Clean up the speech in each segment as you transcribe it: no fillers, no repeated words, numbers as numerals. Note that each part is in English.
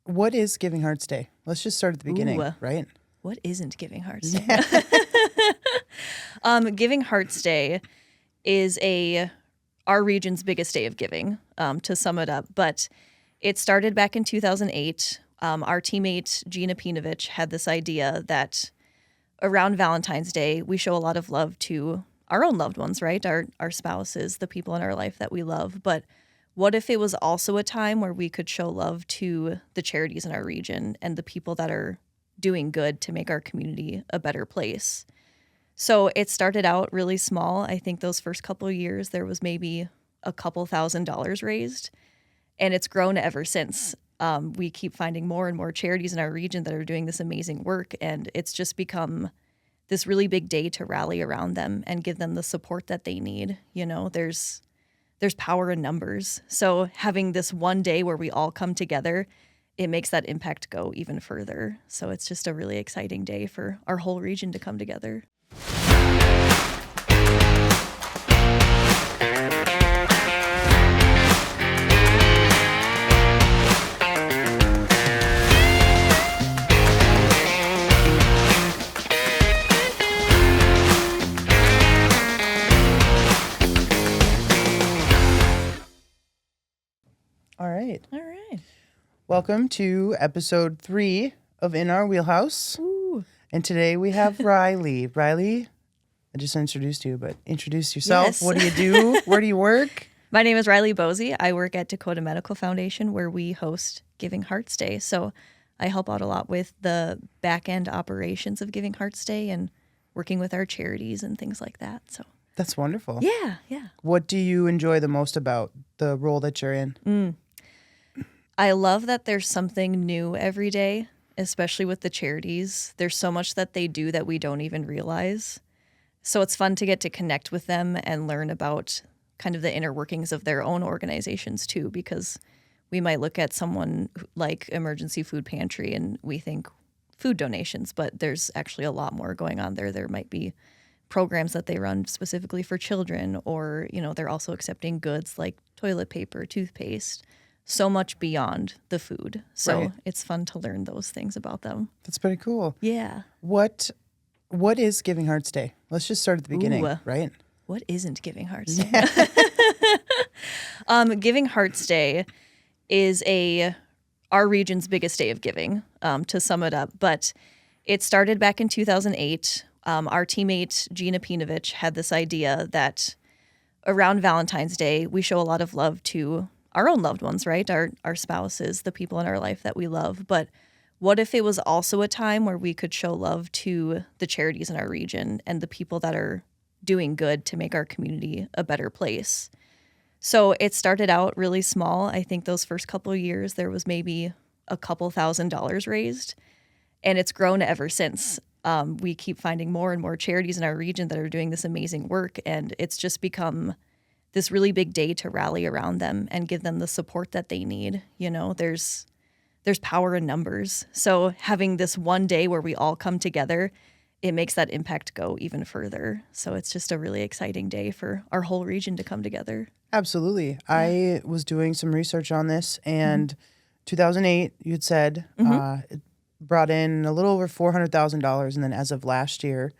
What is Giving Hearts Day? Let's just start at the beginning, Ooh. right? What isn't Giving Hearts Day? Yeah. Giving Hearts Day is our region's biggest day of giving, to sum it up. But it started back in 2008. Our teammate Gina Pinovich had this idea that around Valentine's Day, we show a lot of love to our own loved ones, right? Our spouses, the people in our life that we love. But what if it was also a time where we could show love to the charities in our region and the people that are doing good to make our community a better place? So it started out really small. I think those first couple of years, there was maybe a couple $1,000s raised, and it's grown ever since. We keep finding more and more charities in our region that are doing this amazing work, and it's just become this really big day to rally around them and give them the support that they need. You know, there's power in numbers. So having this one day where we all come together, it makes that impact go even further. So it's just a really exciting day for our whole region to come together. All right. All right. Welcome to episode 3 of In Our Wheelhouse. Ooh. And today we have Riley. Riley, I just introduced you, but introduce yourself. Yes. What do you do? Where do you work? My name is Riley Boese. I work at Dakota Medical Foundation, where we host Giving Hearts Day. So I help out a lot with the back end operations of Giving Hearts Day and working with our charities and things like that. So That's wonderful. yeah. What do you enjoy the most about the role that you're in? I love that there's something new every day, especially with the charities. There's so much that they do that we don't even realize. So it's fun to get to connect with them and learn about kind of the inner workings of their own organizations too, because we might look at someone like Emergency Food Pantry and we think food donations, but there's actually a lot more going on there. There might be programs that they run specifically for children, or, you know, they're also accepting goods like toilet paper, toothpaste, so much beyond the food. So Right. It's fun to learn those things about them. That's pretty cool. Yeah. What is Giving Hearts Day? Let's just start at the beginning, Ooh. right? What isn't Giving Hearts Day? Giving Hearts Day is our region's biggest day of giving, to sum it up. But it started back in 2008. Our teammate Gina Pinovich had this idea that around Valentine's Day, we show a lot of love to our own loved ones, right? Our spouses, the people in our life that we love. But what if it was also a time where we could show love to the charities in our region and the people that are doing good to make our community a better place? So it started out really small. I think those first couple of years, there was maybe a couple $1,000s raised, and it's grown ever since. We keep finding more and more charities in our region that are doing this amazing work, and it's just become this really big day to rally around them and give them the support that they need. You know, there's power in numbers. So having this one day where we all come together, it makes that impact go even further. So it's just a really exciting day for our whole region to come together. Absolutely. I was doing some research on this, and 2008, you'd said, it brought in a little over $400,000, and then as of last year,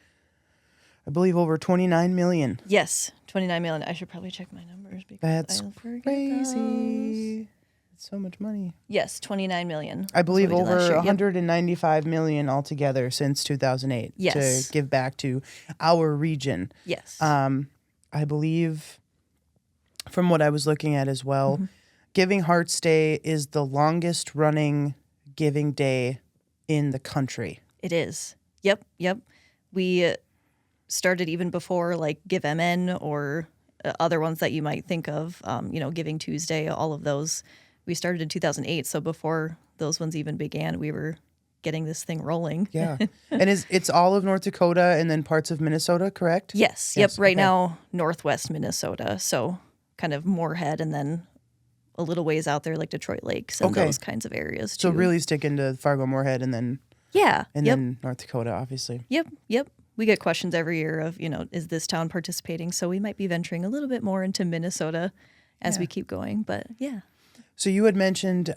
I believe over 29 million. Yes, 29 million. I should probably check my numbers because That's I'll forget crazy. those. It's so much money. Yes, 29 million. I believe That's what we did last over year. Yep. 195 million altogether since 2008 Yes. to give back to our region. Yes. I believe, from what I was looking at as well, Giving Hearts Day is the longest running giving day in the country. It is. Yep. We started even before like Give MN or other ones that you might think of, Giving Tuesday, all of those. We started in 2008. So before those ones even began, we were getting this thing rolling. Yeah. And it's all of North Dakota and then parts of Minnesota, correct? Yes. Yes, Yep. Right okay. now, Northwest Minnesota. So kind of Moorhead and then a little ways out there like Detroit Lakes and Okay. those kinds of areas too. So really sticking to Fargo, Moorhead, and then Yeah. then North Dakota, obviously. Yep. We get questions every year of, is this town participating? So we might be venturing a little bit more into Minnesota as we keep going. But yeah. So you had mentioned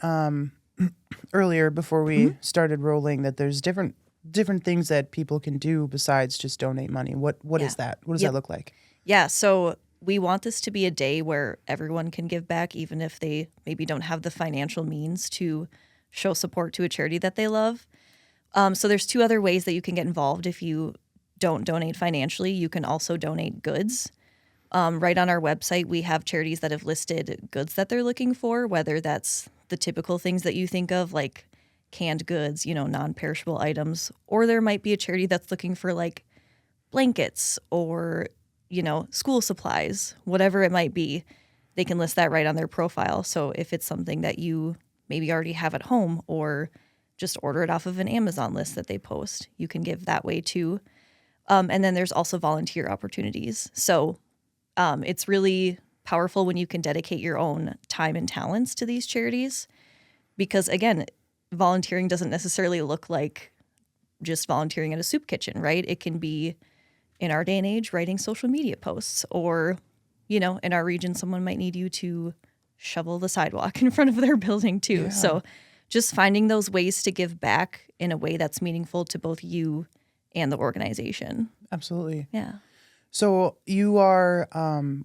earlier before we started rolling that there's different things that people can do besides just donate money. What Yeah. is that? What does Yep. that look like? Yeah, so we want this to be a day where everyone can give back, even if they maybe don't have the financial means to show support to a charity that they love. So there's two other ways that you can get involved. If you don't donate financially, you can also donate goods. Right on our website, we have charities that have listed goods that they're looking for, whether that's the typical things that you think of, like canned goods, non-perishable items, or there might be a charity that's looking for like blankets or, school supplies, whatever it might be. They can list that right on their profile. So if it's something that you maybe already have at home or just order it off of an Amazon list that they post, you can give that way too. And then there's also volunteer opportunities. So it's really powerful when you can dedicate your own time and talents to these charities because, again, volunteering doesn't necessarily look like just volunteering at a soup kitchen, right? It can be, in our day and age, writing social media posts or, in our region, someone might need you to shovel the sidewalk in front of their building too. Yeah. So just finding those ways to give back in a way that's meaningful to both you and the organization. Absolutely. Yeah. So you are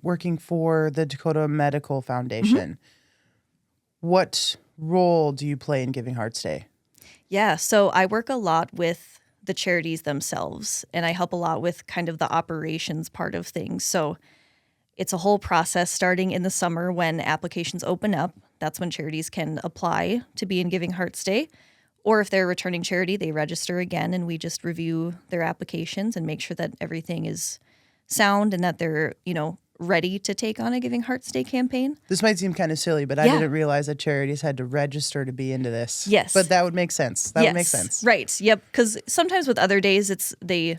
working for the Dakota Medical Foundation. What role do you play in Giving Hearts Day? Yeah, so I work a lot with the charities themselves, and I help a lot with kind of the operations part of things. So it's a whole process starting in the summer when applications open up. That's when charities can apply to be in Giving Hearts Day. Or if they're a returning charity, they register again, and we just review their applications and make sure that everything is sound and that they're, ready to take on a Giving Hearts Day campaign. This might seem kind of silly, but I didn't realize that charities had to register to be into this. Yes. But that would make sense. That would make sense. Right. Yep. Because sometimes with other days, it's they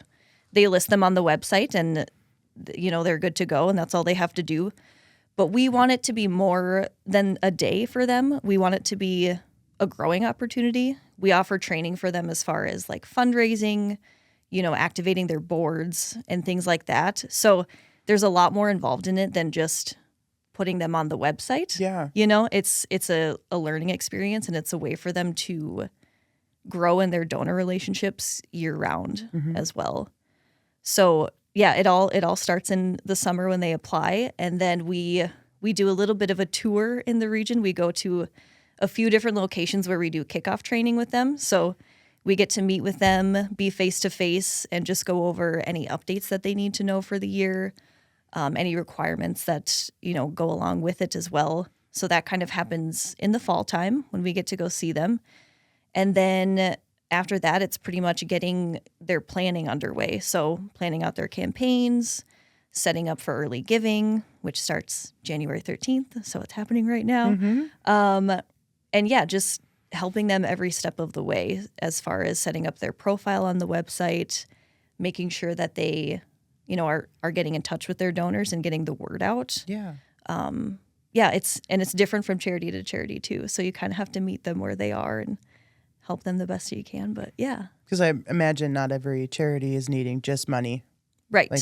list them on the website and, they're good to go and that's all they have to do. But we want it to be more than a day for them. We want it to be a growing opportunity. We offer training for them as far as like fundraising, activating their boards and things like that. So there's a lot more involved in it than just putting them on the website. Yeah. It's a learning experience and it's a way for them to grow in their donor relationships year round as well. So yeah, it all starts in the summer when they apply. And then we do a little bit of a tour in the region. We go to a few different locations where we do kickoff training with them. So we get to meet with them, be face to face, and just go over any updates that they need to know for the year, any requirements that, go along with it as well. So that kind of happens in the fall time when we get to go see them. And then after that, it's pretty much getting their planning underway. So planning out their campaigns, setting up for early giving, which starts January 13th. So it's happening right now. And yeah, just helping them every step of the way as far as setting up their profile on the website, making sure that they, are getting in touch with their donors and getting the word out. Yeah. It's different from charity to charity too. So you kind of have to meet them where they are and help them the best you can. But yeah. Because I imagine not every charity is needing just money. Right. Like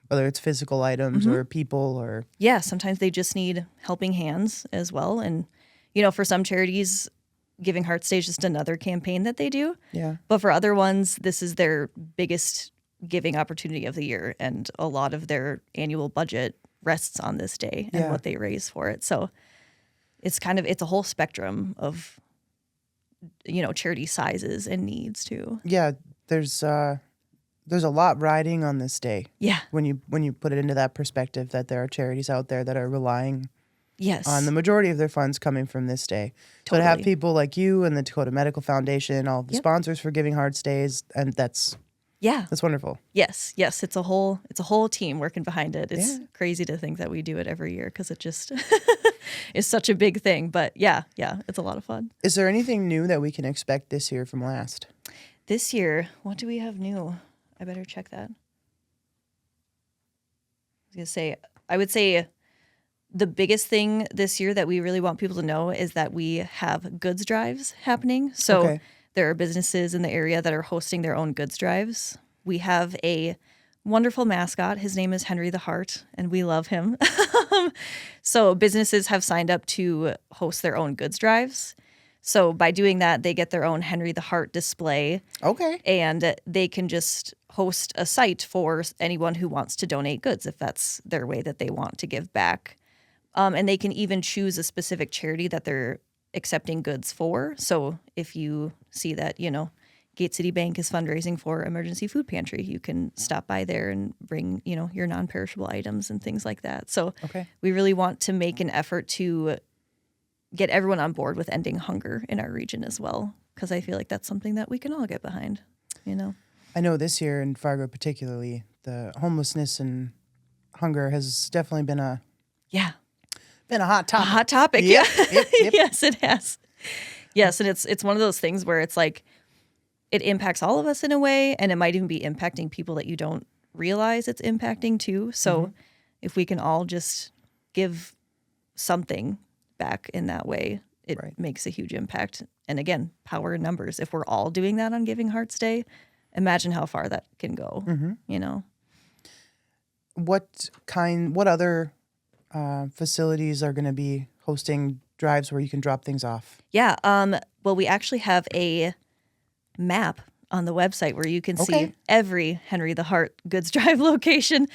whether it's physical items or people or. Yeah. Sometimes they just need helping hands as well. And, for some charities, Giving Hearts Day is just another campaign that they do. Yeah. But for other ones, this is their biggest giving opportunity of the year. And a lot of their annual budget rests on this day and what they raise for it. So it's a whole spectrum of, charity sizes and needs too. Yeah. There's a lot riding on this day. Yeah. When you put it into that perspective that there are charities out there that are relying on the majority of their funds coming from this day. Totally. So to have people like you and the Dakota Medical Foundation, all of the sponsors for Giving Hearts Days, and that's wonderful. Yes. It's a whole team working behind it. It's crazy to think that we do it every year because it just is such a big thing. But yeah, it's a lot of fun. Is there anything new that we can expect this year from last? This year, what do we have new? I better check that. I would say the biggest thing this year that we really want people to know is that we have goods drives happening. So there are businesses in the area that are hosting their own goods drives. We have a wonderful mascot. His name is Henry the Heart, and we love him. So businesses have signed up to host their own goods drives. So by doing that, they get their own Henry the Heart display. Okay. And they can just host a site for anyone who wants to donate goods if that's their way that they want to give back. And they can even choose a specific charity that they're accepting goods for. So if you see that, Gate City Bank is fundraising for Emergency Food Pantry, you can stop by there and bring, your non-perishable items and things like that. So we really want to make an effort to get everyone on board with ending hunger in our region as well, because I feel like that's something that we can all get behind, I know this year in Fargo particularly, the homelessness and hunger has definitely been a hot topic. A hot topic, yep, yeah. Yep. Yes, it has. Yes, and it's one of those things where it's like it impacts all of us in a way, and it might even be impacting people that you don't realize it's impacting too. So if we can all just give something back in that way, it makes a huge impact. And again, power in numbers. If we're all doing that on Giving Hearts Day, imagine how far that can go, What other facilities are going to be hosting drives where you can drop things off? Yeah. Well, we actually have a map on the website where you can see every Henry the Heart goods drive location.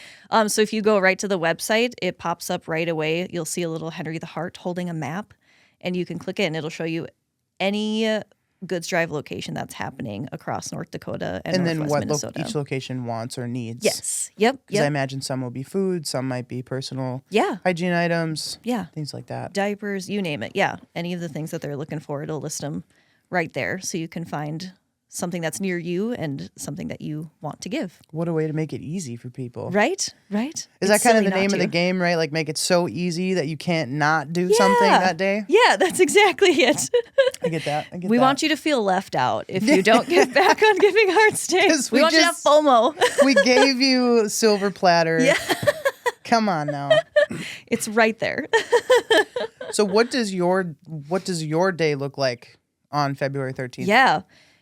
So if you go right to the website, it pops up right away. You'll see a little Henry the Heart holding a map, and you can click it, and it'll show you any goods drive location that's happening across North Dakota and then Northwest what Minnesota. Each location wants or needs. Yes. Yep. Because I imagine some will be food, some might be personal hygiene items, things like that. Diapers, you name it. Yeah. Any of the things that they're looking for, it'll list them right there, so you can find something that's near you and something that you want to give. What a way to make it easy for people. Right? Is that kind of the name of the game, right? Like make it so easy that you can't not do something that day? Yeah, that's exactly it. I get that. We want you to feel left out if you don't give back on Giving Hearts Day. We want you to have FOMO. We gave you a silver platter. Yeah. Come on now. It's right there. So what does your day look like on February 13th? Yeah.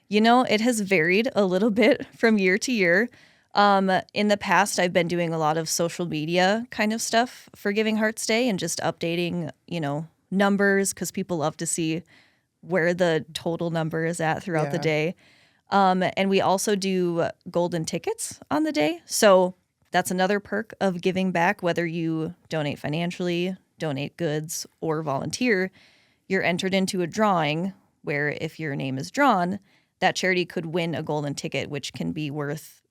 It has varied a little bit from year to year. In the past, I've been doing a lot of social media kind of stuff for Giving Hearts Day and just updating, numbers, because people love to see where the total number is at throughout the day. And we also do golden tickets on the day. So that's another perk of giving back, whether you donate financially, donate goods, or volunteer. You're entered into a drawing where if your name is drawn, that charity could win a golden ticket, which can be worth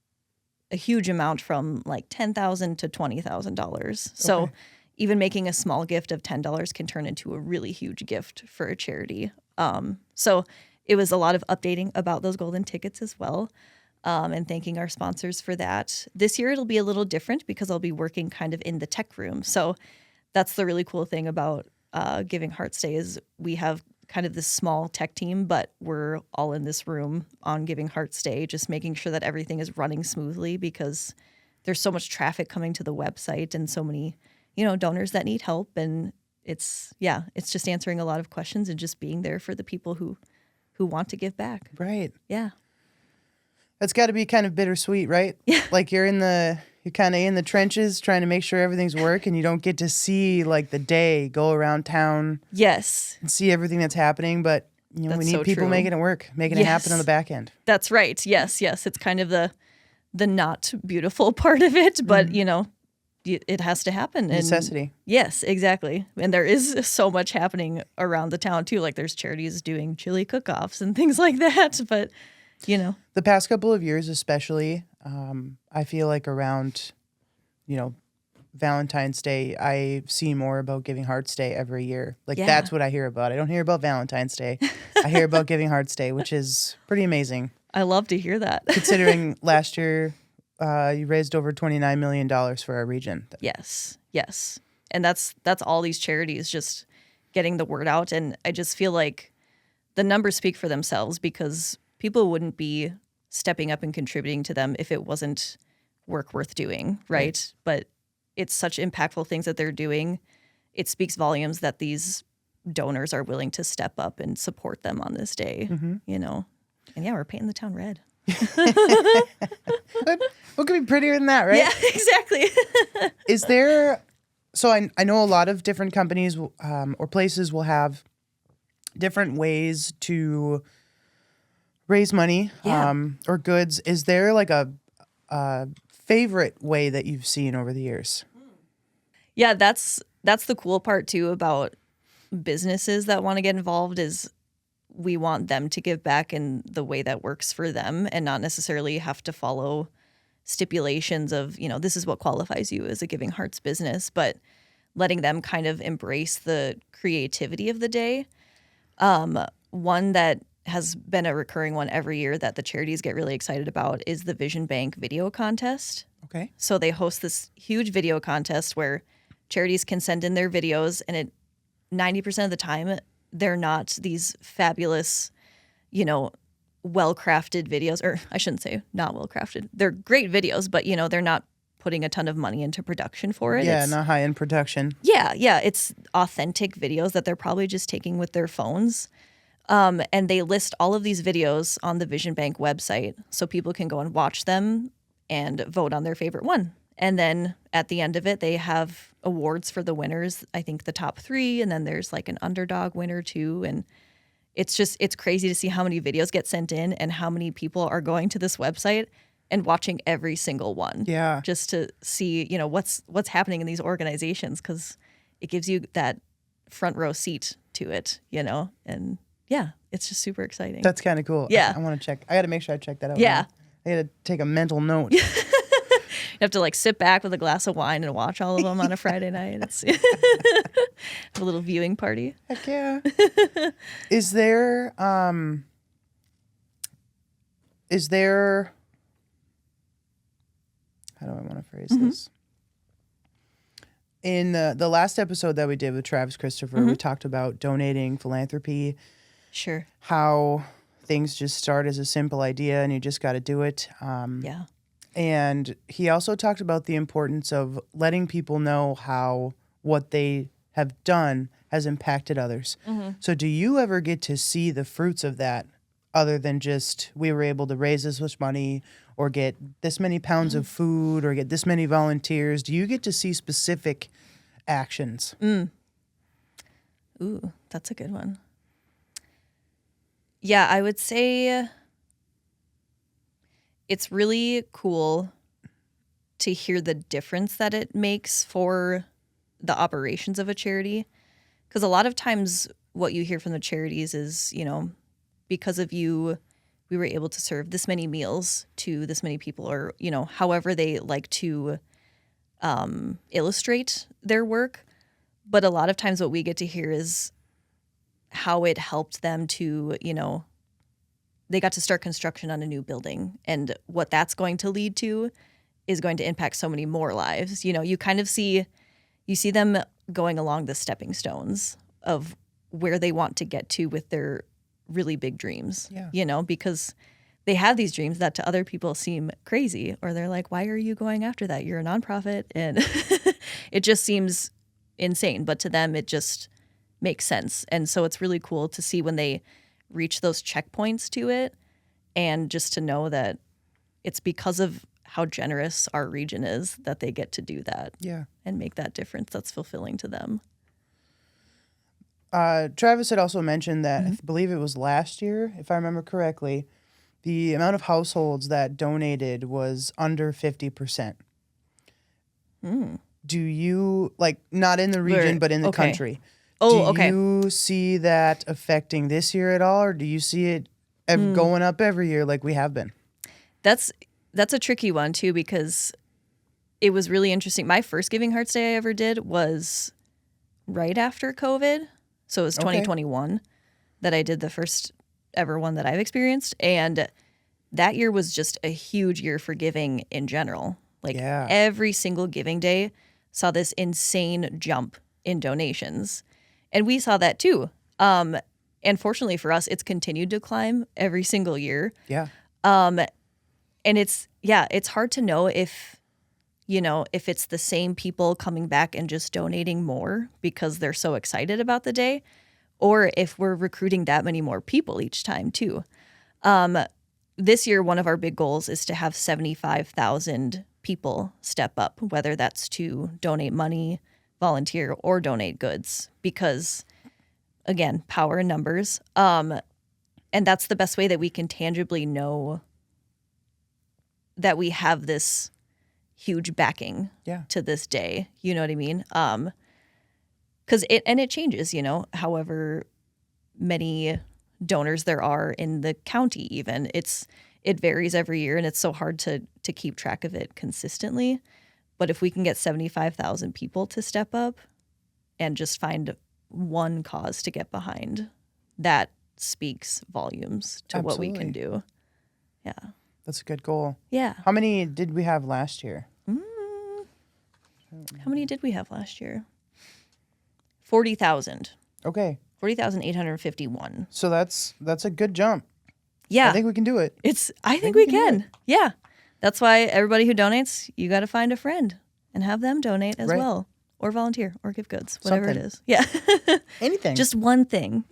a huge amount, from like $10,000 to $20,000. So even making a small gift of $10 can turn into a really huge gift for a charity. So it was a lot of updating about those golden tickets as well, and thanking our sponsors for that. This year it'll be a little different because I'll be working kind of in the tech room. So that's the really cool thing about Giving Hearts Day is we have kind of this small tech team, but we're all in this room on Giving Hearts Day, just making sure that everything is running smoothly, because there's so much traffic coming to the website and so many, donors that need help. And it's just answering a lot of questions and just being there for the people who want to give back. Right. Yeah. That's got to be kind of bittersweet, right? Yeah. Like you're kind of in the trenches trying to make sure everything's working, and you don't get to see like the day go around town. Yes. And see everything that's happening, but we need so people true. making it work, making it happen on the back end. That's right. Yes. It's kind of the not beautiful part of it, but it has to happen. Necessity. Yes, exactly. And there is so much happening around the town too. Like there's charities doing chili cook-offs and things like that, but the past couple of years especially, I feel like around, Valentine's Day, I see more about Giving Hearts Day every year. Like that's what I hear about. I don't hear about Valentine's Day. I hear about Giving Hearts Day, which is pretty amazing. I love to hear that. Considering last year, you raised over $29 million for our region. Yes. And that's all these charities just getting the word out. And I just feel like the numbers speak for themselves, because people wouldn't be stepping up and contributing to them if it wasn't work worth doing, right? But it's such impactful things that they're doing. It speaks volumes that these donors are willing to step up and support them on this day, And we're painting the town red. What could be prettier than that, right? Yeah, exactly. Is there... So I know a lot of different companies or places will have different ways to raise money Yeah. or goods. Is there like a favorite way that you've seen over the years? Yeah, that's the cool part too about businesses that want to get involved is we want them to give back in the way that works for them and not necessarily have to follow stipulations of, this is what qualifies you as a Giving Hearts business, but letting them kind of embrace the creativity of the day. One that has been a recurring one every year that the charities get really excited about is the Vision Bank video contest. Okay. So they host this huge video contest where charities can send in their videos, and 90% of the time they're not these fabulous, well-crafted videos, or I shouldn't say not well-crafted. They're great videos, but they're not putting a ton of money into production for it. Yeah, not high-end production. Yeah, it's authentic videos that they're probably just taking with their phones. And they list all of these videos on the Vision Bank website so people can go and watch them and vote on their favorite one. And then at the end of it, they have awards for the winners, I think the top 3, and then there's like an underdog winner too. And it's crazy to see how many videos get sent in and how many people are going to this website and watching every single one. Yeah. Just to see, what's happening in these organizations, because it gives you that front row seat to it, and yeah, it's just super exciting. That's kind of cool. Yeah. I want to check. I got to make sure I check that out. Yeah. Now. I got to take a mental note. You have to like sit back with a glass of wine and watch all of them on a Friday night. It's have a little viewing party. Heck yeah. Is there how do I want to phrase this? In the last episode that we did with Travis Christopher, we talked about donating philanthropy. Sure. How things just start as a simple idea and you just got to do it. Yeah. And he also talked about the importance of letting people know how what they have done has impacted others. So do you ever get to see the fruits of that other than just we were able to raise this much money or get this many pounds of food or get this many volunteers? Do you get to see specific actions? Ooh, that's a good one. Yeah, I would say it's really cool to hear the difference that it makes for the operations of a charity. Because a lot of times what you hear from the charities is, because of you, we were able to serve this many meals to this many people, or, however they like to illustrate their work. But a lot of times what we get to hear is how it helped them to, they got to start construction on a new building, and what that's going to lead to is going to impact so many more lives. You kind of see them going along the stepping stones of where they want to get to with their really big dreams, because they have these dreams that to other people seem crazy, or they're like, why are you going after that? You're a nonprofit. And it just seems insane, but to them, it just makes sense. And so it's really cool to see when they reach those checkpoints to it, and just to know that it's because of how generous our region is that they get to do that and make that difference that's fulfilling to them. Travis had also mentioned that, I believe it was last year, if I remember correctly, the amount of households that donated was under 50%. Do you, not in the region, but in the country? Oh, do you see that affecting this year at all, or do you see it going up every year like we have been? That's a tricky one, too, because it was really interesting. My first Giving Hearts Day I ever did was right after COVID. So it was 2021 that I did the first ever one that I've experienced. And that year was just a huge year for giving in general. Every single giving day saw this insane jump in donations. And we saw that too. And fortunately for us, it's continued to climb every single year. Yeah. And it's hard to know if it's the same people coming back and just donating more because they're so excited about the day, or if we're recruiting that many more people each time too. This year, one of our big goals is to have 75,000 people step up, whether that's to donate money, volunteer, or donate goods, because again, power in numbers. And that's the best way that we can tangibly know that we have this huge backing to this day. You know what I mean? Because it changes, however many donors there are in the county even. It varies every year, and it's so hard to keep track of it consistently. But if we can get 75,000 people to step up and just find one cause to get behind, that speaks volumes to what we can do. Yeah. That's a good goal. Yeah. How many did we have last year? How many did we have last year? 40,000. Okay. 40,851. So that's a good jump. Yeah. I think we can do it. I think we can. Yeah. That's why everybody who donates, you got to find a friend and have them donate as well. Or volunteer or give goods, whatever it is. Yeah. Anything. Just one thing.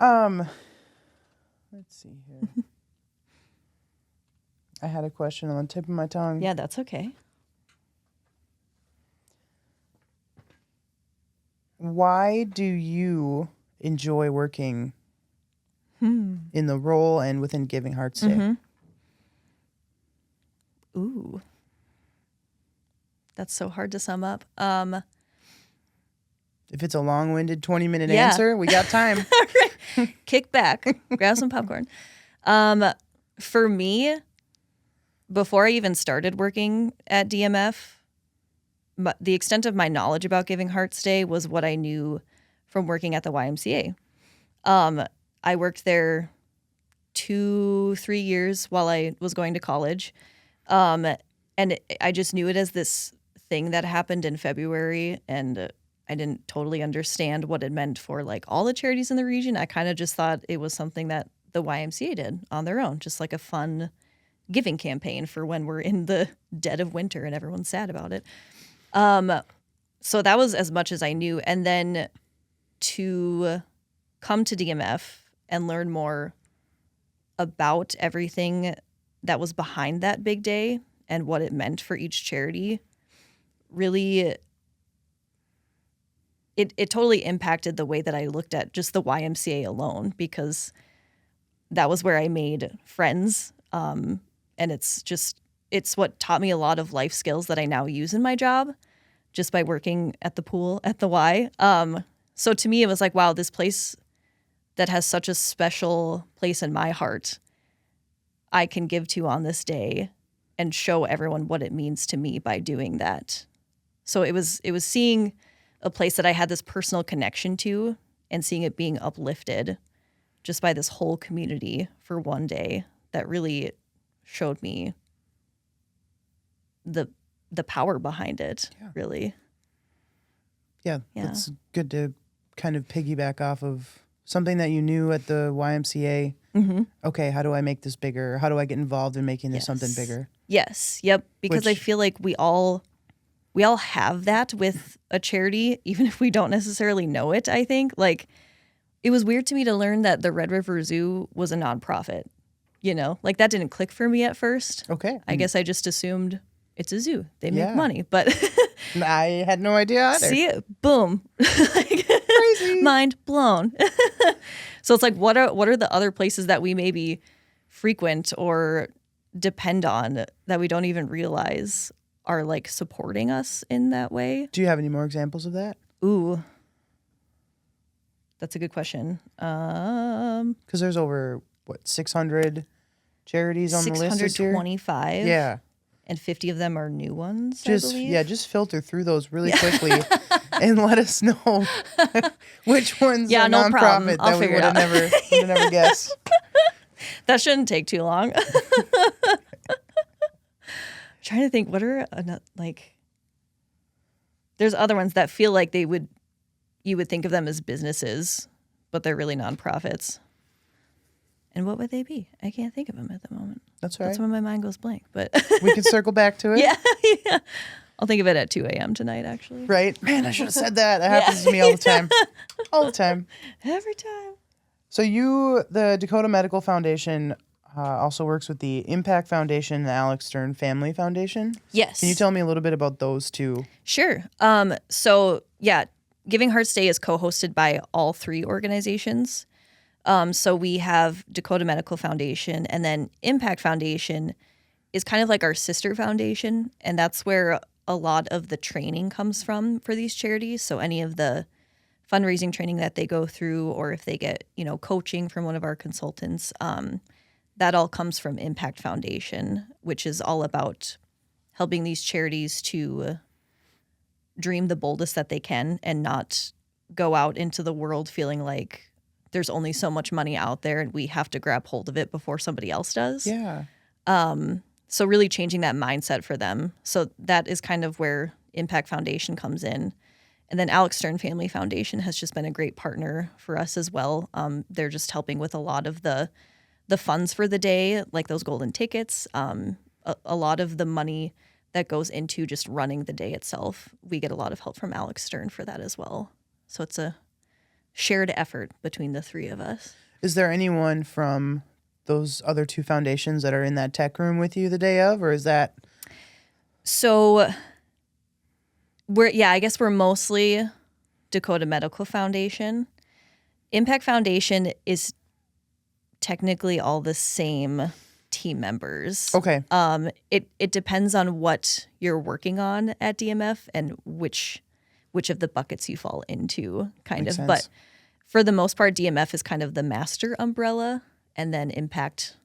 Let's see here. I had a question on the tip of my tongue. Yeah, that's okay. Why do you enjoy working in the role and within Giving Hearts Day? Ooh. That's so hard to sum up. If it's a long-winded 20-minute answer, we got time. Kick back, grab some popcorn. For me, before I even started working at DMF, the extent of my knowledge about Giving Hearts Day was what I knew from working at the YMCA. I worked there 2-3 years while I was going to college. And I just knew it as this thing that happened in February, and I didn't totally understand what it meant for like all the charities in the region. I kind of just thought it was something that the YMCA did on their own, just like a fun giving campaign for when we're in the dead of winter and everyone's sad about it. So that was as much as I knew. And then to come to DMF and learn more about everything that was behind that big day and what it meant for each charity really, it totally impacted the way that I looked at just the YMCA alone, because that was where I made friends. And it's what taught me a lot of life skills that I now use in my job just by working at the pool at the Y. So to me, it was like, wow, this place that has such a special place in my heart, I can give to on this day and show everyone what it means to me by doing that. So it was seeing a place that I had this personal connection to and seeing it being uplifted just by this whole community for one day that really showed me the power behind it, really. Yeah, it's good to kind of piggyback off of something that you knew at the YMCA. Okay, how do I make this bigger? How do I get involved in making this something bigger? Yes, yep, because I feel like we all have that with a charity, even if we don't necessarily know it, I think. Like, it was weird to me to learn that the Red River Zoo was a nonprofit, Like, that didn't click for me at first. Okay. I guess I just assumed it's a zoo. They make money, but... I had no idea either. See? Boom. Crazy. Mind blown. So it's like, what are the other places that we maybe frequent or depend on that we don't even realize are like supporting us in that way? Do you have any more examples of that? Ooh. That's a good question. Because there's over, 600 charities on the list this year? 625. Yeah. And 50 of them are new ones, I believe. Just filter through those really quickly and let us know which ones are no nonprofit problem. that we would have never guessed. That shouldn't take too long. Trying to think, what are there's other ones that feel like you would think of them as businesses, but they're really nonprofits. And what would they be? I can't think of them at the moment. That's all right. That's when my mind goes blank. But we can circle back to it. Yeah. I'll think of it at 2 a.m. tonight, actually. Right. Man, I should have said that. That happens to me all the time. All the time. Every time. So the Dakota Medical Foundation also works with the Impact Foundation and the Alex Stern Family Foundation. Yes. Can you tell me a little bit about those two? Sure. So, Giving Hearts Day is co-hosted by all three organizations. So we have Dakota Medical Foundation, and then Impact Foundation is kind of like our sister foundation, and that's where a lot of the training comes from for these charities. So any of the fundraising training that they go through, or if they get, coaching from one of our consultants, that all comes from Impact Foundation, which is all about helping these charities to dream the boldest that they can and not go out into the world feeling like there's only so much money out there and we have to grab hold of it before somebody else does. Yeah. So really changing that mindset for them. So that is kind of where Impact Foundation comes in. And then Alex Stern Family Foundation has just been a great partner for us as well. They're just helping with a lot of the funds for the day, like those golden tickets. A lot of the money that goes into just running the day itself. We get a lot of help from Alex Stern for that as well. So it's a shared effort between the three of us. Is there anyone from those other two foundations that are in that tech room with you the day of, or is that? So I guess we're mostly Dakota Medical Foundation. Impact Foundation is technically all the same team members. Okay. It depends on what you're working on at DMF and which of the buckets you fall into, kind Makes of. sense. But for the most part, DMF is kind of the master umbrella, and then Impact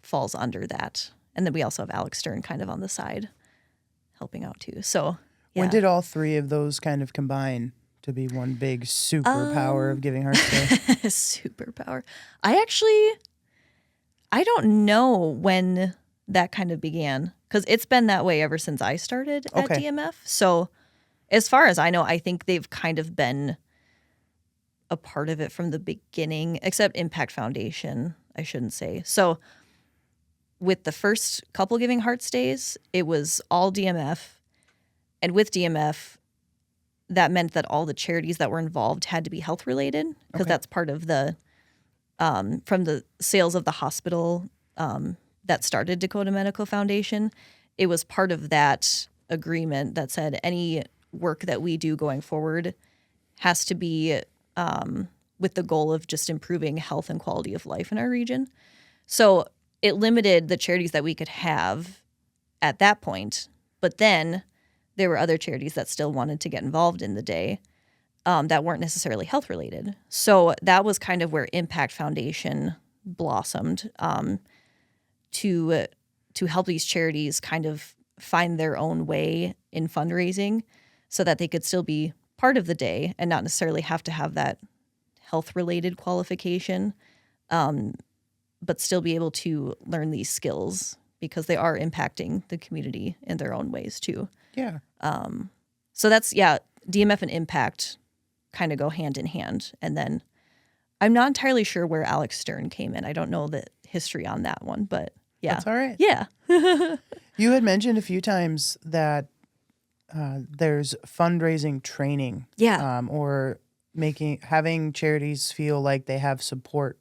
falls under that. And then we also have Alex Stern kind of on the side helping out too. So yeah. When did all three of those kind of combine to be one big superpower of Giving Hearts Day? Superpower. I don't know when that kind of began, because it's been that way ever since I started at Okay. DMF. So as far as I know, I think they've kind of been a part of it from the beginning, except Impact Foundation, I shouldn't say. So with the first couple Giving Hearts Days, it was all DMF. And with DMF, that meant that all the charities that were involved had to be health related, because Okay. that's part of the from the sales of the hospital that started Dakota Medical Foundation. It was part of that agreement that said any work that we do going forward has to be with the goal of just improving health and quality of life in our region. So it limited the charities that we could have at that point. But then there were other charities that still wanted to get involved in the day that weren't necessarily health related. So that was kind of where Impact Foundation blossomed to help these charities kind of find their own way in fundraising so that they could still be part of the day and not necessarily have to have that health related qualification, but still be able to learn these skills because they are impacting the community in their own ways too. Yeah. So that's, DMF and Impact kind of go hand in hand. And then I'm not entirely sure where Alex Stern came in. I don't know the history on that one, but yeah. That's all right. Yeah. You had mentioned a few times that there's fundraising training. Yeah. Or having charities feel like they have support.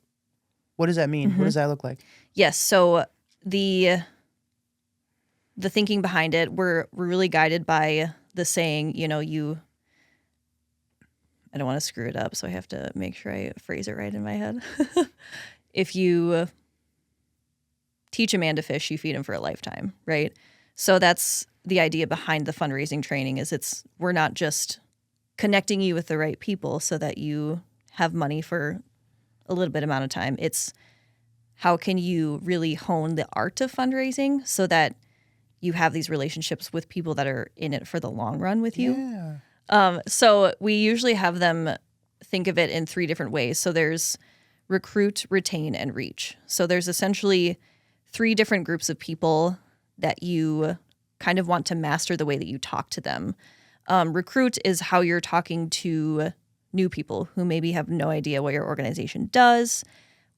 What does that mean? What does that look like? Yes. So the thinking behind it, we're really guided by the saying, I don't want to screw it up, so I have to make sure I phrase it right in my head. If you teach a man to fish, you feed him for a lifetime, right? So that's the idea behind the fundraising training is we're not just connecting you with the right people so that you have money for a little bit amount of time. It's how can you really hone the art of fundraising so that you have these relationships with people that are in it for the long run with you. Yeah. So we usually have them think of it in three different ways. So there's recruit, retain, and reach. So there's essentially three different groups of people that you kind of want to master the way that you talk to them. Recruit is how you're talking to new people who maybe have no idea what your organization does.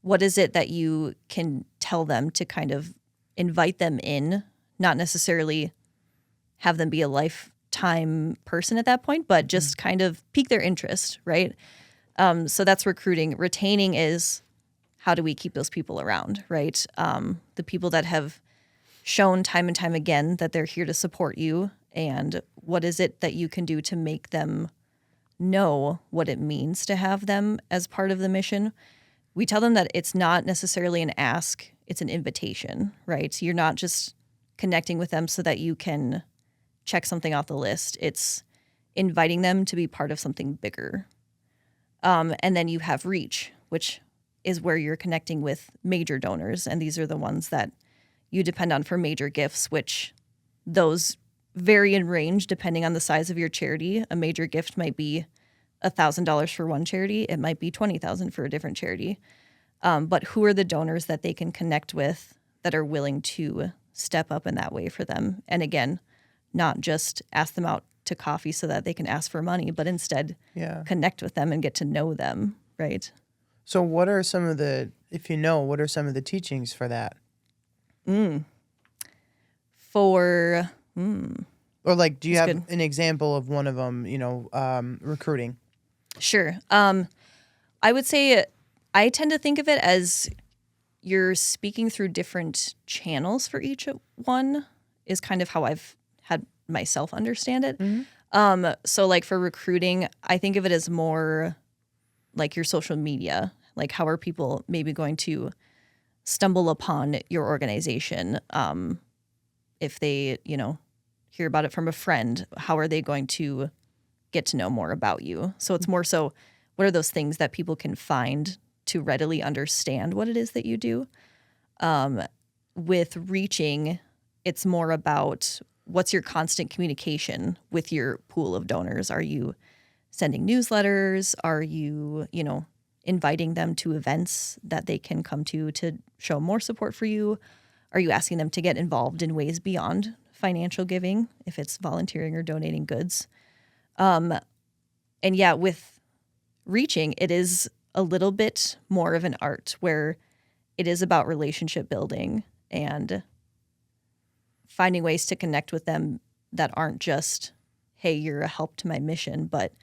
What is it that you can tell them to kind of invite them in, not necessarily have them be a lifetime person at that point, but just kind of pique their interest, right? So that's recruiting. Retaining is how do we keep those people around, right? The people that have shown time and time again that they're here to support you, and what is it that you can do to make them know what it means to have them as part of the mission, we tell them that it's not necessarily an ask, it's an invitation, right? You're not just connecting with them so that you can check something off the list. It's inviting them to be part of something bigger. And then you have reach, which is where you're connecting with major donors. And these are the ones that you depend on for major gifts, which those vary in range depending on the size of your charity. A major gift might be $1,000 for one charity. It might be $20,000 for a different charity. But who are the donors that they can connect with that are willing to step up in that way for them? And again, not just ask them out to coffee so that they can ask for money, but instead connect with them and get to know them, right? So what are some of the, if you know, what are some of the teachings for that? Or like, do you have an example of one of them, recruiting? Sure. I would say I tend to think of it as you're speaking through different channels for each one is kind of how I've had myself understand it. So like for recruiting, I think of it as more like your social media. Like how are people maybe going to stumble upon your organization? If they, hear about it from a friend, how are they going to get to know more about you? So it's more so, what are those things that people can find to readily understand what it is that you do? With reaching, it's more about what's your constant communication with your pool of donors. Are you sending newsletters? Are you, inviting them to events that they can come to show more support for you? Are you asking them to get involved in ways beyond financial giving, if it's volunteering or donating goods? And yeah, with reaching, it is a little bit more of an art where it is about relationship building and finding ways to connect with them that aren't just, hey, you're a help to my mission, but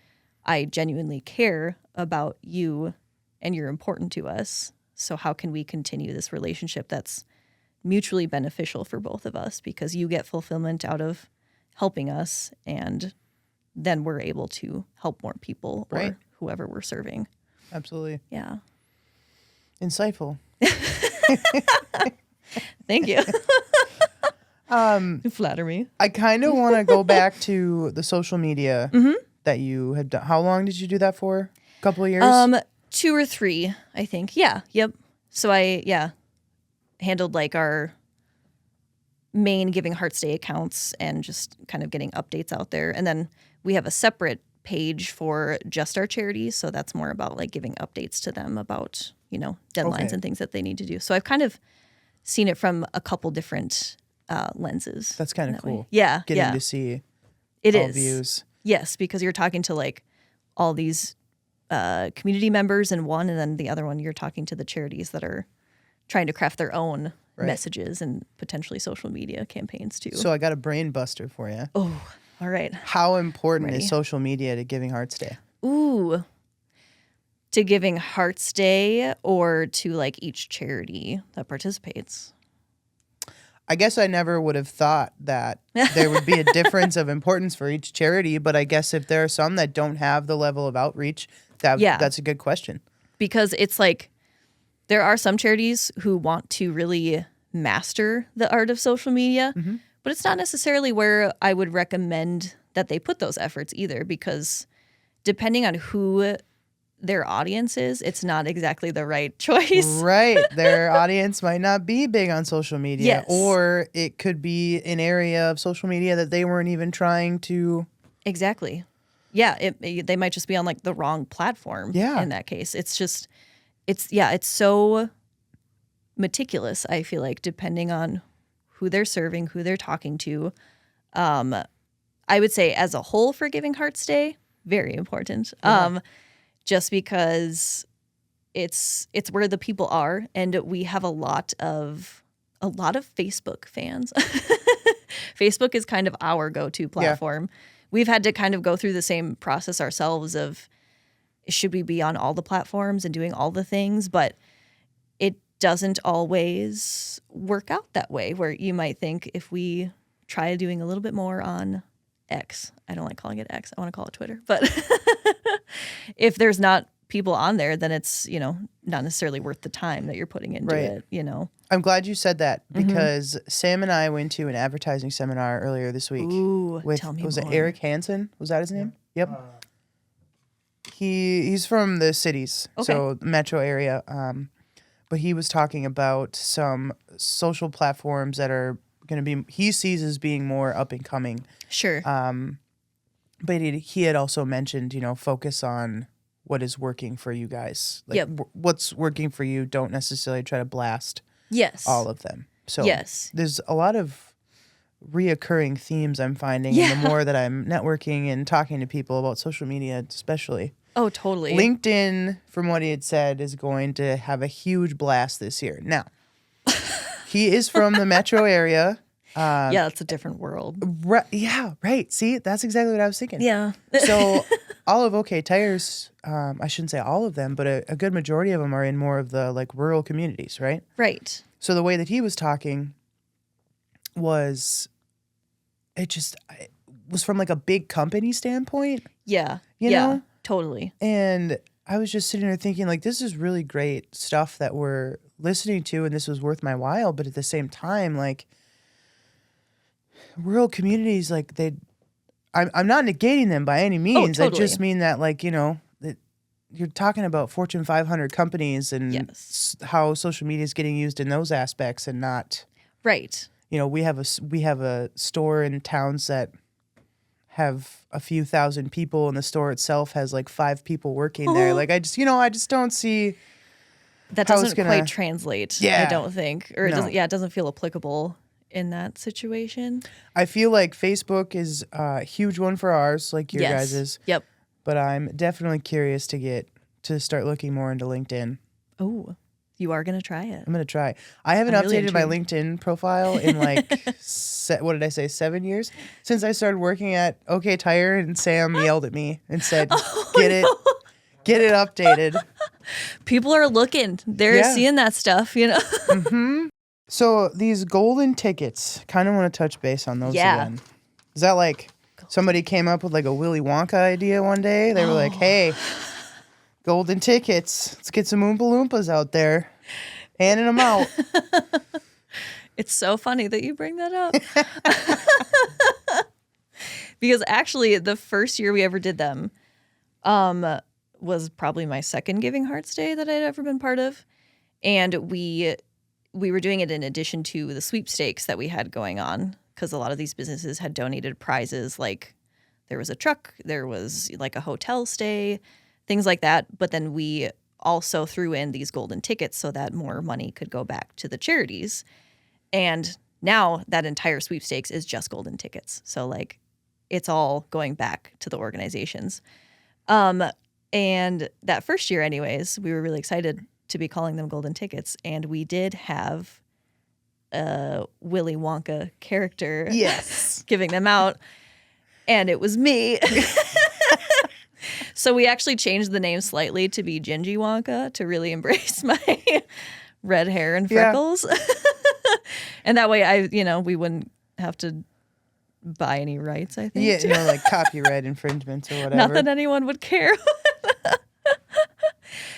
I genuinely care about you and you're important to us. So how can we continue this relationship that's mutually beneficial for both of us, because you get fulfillment out of helping us and then we're able to help more people or whoever we're serving. Absolutely. Yeah. Insightful. Thank you. You flatter me. I kind of want to go back to the social media that you had done. How long did you do that for? A couple of years? 2 or 3, I think. Yeah. Yep. So I handled like our main Giving Hearts Day accounts and just kind of getting updates out there. And then we have a separate page for just our charities. So that's more about like giving updates to them about, deadlines and things that they need to do. So I've kind of seen it from a couple different lenses. That's kind of cool. Way. Yeah. Getting to see all views. Yes, because you're talking to like all these community members in one, and then the other one you're talking to the charities that are trying to craft their own messages and potentially social media campaigns too. So I got a brain buster for you. Oh, all right. How important is social media to Giving Hearts Day? Ooh. To Giving Hearts Day or to like each charity that participates? I guess I never would have thought that there would be a difference of importance for each charity, but I guess if there are some that don't have the level of outreach, that's a good question. Because it's like there are some charities who want to really master the art of social media, but it's not necessarily where I would recommend that they put those efforts either, because depending on who their audience is, it's not exactly the right choice. Right. Their audience might not be big on social media, or it could be an area of social media that they weren't even trying to. Exactly. Yeah. They might just be on like the wrong platform. Yeah. In that case, it's so meticulous. I feel like depending on who they're serving, who they're talking to. I would say as a whole for Giving Hearts Day, very important. Yeah. Just because it's where the people are, and we have a lot of Facebook fans. Facebook is kind of our go-to platform. Yeah. We've had to kind of go through the same process ourselves of should we be on all the platforms and doing all the things, but it doesn't always work out that way, where you might think if we try doing a little bit more on X. I don't like calling it X. I want to call it Twitter. But if there's not people on there, then it's, not necessarily worth the time that you're putting into it. I'm glad you said that because Sam and I went to an advertising seminar earlier this week. Ooh, with, tell me was more. it Eric Hansen? Was that his name? Yep. He's from the cities, so metro area. But he was talking about some social platforms that are going to be, he sees as being more up and coming. Sure. But he had also mentioned, focus on what is working for you guys. Like what's working for you. Don't necessarily try to blast all of them. So there's a lot of reoccurring themes I'm finding. And the more that I'm networking and talking to people about social media, especially. Oh, totally. LinkedIn, from what he had said, is going to have a huge blast this year. Now, he is from the metro area. Yeah, it's a different world. Yeah, right. See, that's exactly what I was thinking. Yeah. So all of OK Tires, I shouldn't say all of them, but a good majority of them are in more of the like rural communities, right? Right. So the way that he was talking was, it was from like a big company standpoint. Yeah. You know? Totally. And I was just sitting there thinking, like, this is really great stuff that we're listening to, and this was worth my while. But at the same time, like, rural communities, like, I'm not negating them by any means. Oh, totally. I just mean that, like, that you're talking about Fortune 500 companies and how social media is getting used in those aspects and not. Right. We have a store in towns that have a few thousand people, and the store itself has like 5 people working there. Like I just don't see that doesn't quite translate. Yeah, I don't think, or it doesn't feel applicable in that situation. I feel like Facebook is a huge one for ours, like your guys's. Yep. But I'm definitely curious to start looking more into LinkedIn. Oh, you are gonna try it. I'm gonna try. I haven't updated my LinkedIn profile in like what did I say, 7 years since I started working at OK Tire, and Sam yelled at me and said, get it updated. People are looking. They're seeing that stuff, So these golden tickets, kind of want to touch base on those again. Is that like somebody came up with like a Willy Wonka idea one day? They were like, hey, golden tickets. Let's get some Oompa Loompas out there. Handing them out. It's so funny that you bring that up. Because actually, the first year we ever did them was probably my second Giving Hearts Day that I'd ever been part of. And we were doing it in addition to the sweepstakes that we had going on, because a lot of these businesses had donated prizes, like there was a truck, there was like a hotel stay, things like that. But then we also threw in these golden tickets so that more money could go back to the charities. And now that entire sweepstakes is just golden tickets. So like it's all going back to the organizations. And that first year anyways, we were really excited to be calling them golden tickets. And we did have a Willy Wonka character giving them out. And it was me. So we actually changed the name slightly to be Gingy Wonka to really embrace my red hair and freckles. And that way we wouldn't have to buy any rights, I think. Yeah, like copyright infringements or whatever. Not that anyone would care.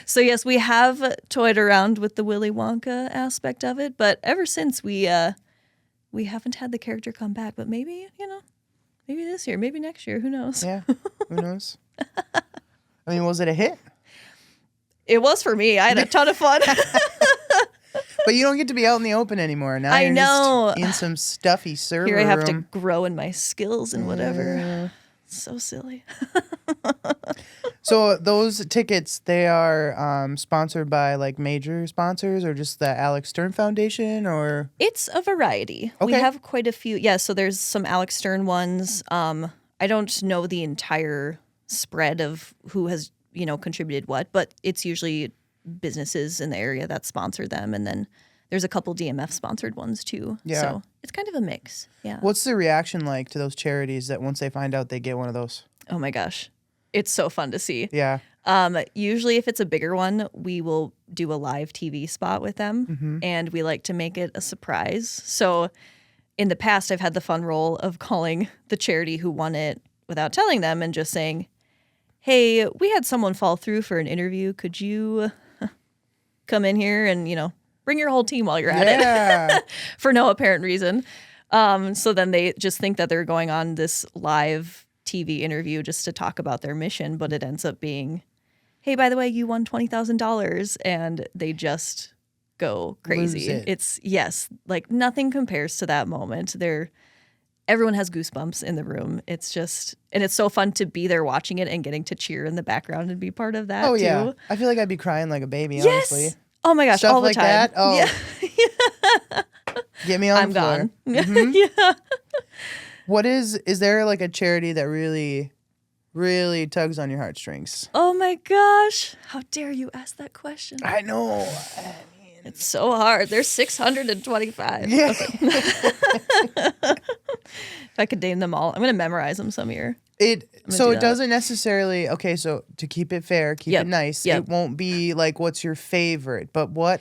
So yes, we have toyed around with the Willy Wonka aspect of it, but ever since we haven't had the character come back. But maybe this year, maybe next year, who knows? Yeah, who knows? I mean, was it a hit? It was for me. I had a ton of fun. But you don't get to be out in the open anymore. Now I you're know. just in some stuffy server Here I have room. to grow in my skills and whatever. So silly. So those tickets, they are sponsored by like major sponsors or just the Alex Stern Foundation, or? It's a variety. Okay. We have quite a few. Yeah, so there's some Alex Stern ones. I don't know the entire spread of who has, contributed what, but it's usually businesses in the area that sponsor them. And then there's a couple DMF sponsored ones too. Yeah. So it's kind of a mix. Yeah. What's the reaction like to those charities that once they find out they get one of those? Oh my gosh. It's so fun to see. Yeah. Usually if it's a bigger one, we will do a live TV spot with them, and we like to make it a surprise. So in the past, I've had the fun role of calling the charity who won it without telling them and just saying, hey, we had someone fall through for an interview. Could you come in here and, bring your whole team while you're at it for no apparent reason. So then they just think that they're going on this live TV interview just to talk about their mission, but it ends up being, hey, by the way, you won $20,000, and they just go crazy. It's like nothing compares to that moment. Everyone has goosebumps in the room. It's just, and it's so fun to be there watching it and getting to cheer in the background and be part of that too. Yeah. I feel like I'd be crying like a baby, honestly. Oh my gosh, Stuff all the like time. That? Oh. Yeah. Get me on the floor. Gone. Mm-hmm. Yeah. What is there like a charity that really, really tugs on your heartstrings? Oh my gosh. How dare you ask that question? I know. It's so hard. There's 625. Yeah. Okay. If I could name them all, I'm going to memorize them some year. It doesn't necessarily, okay, so to keep it fair, keep it nice, it won't be like what's your favorite, but what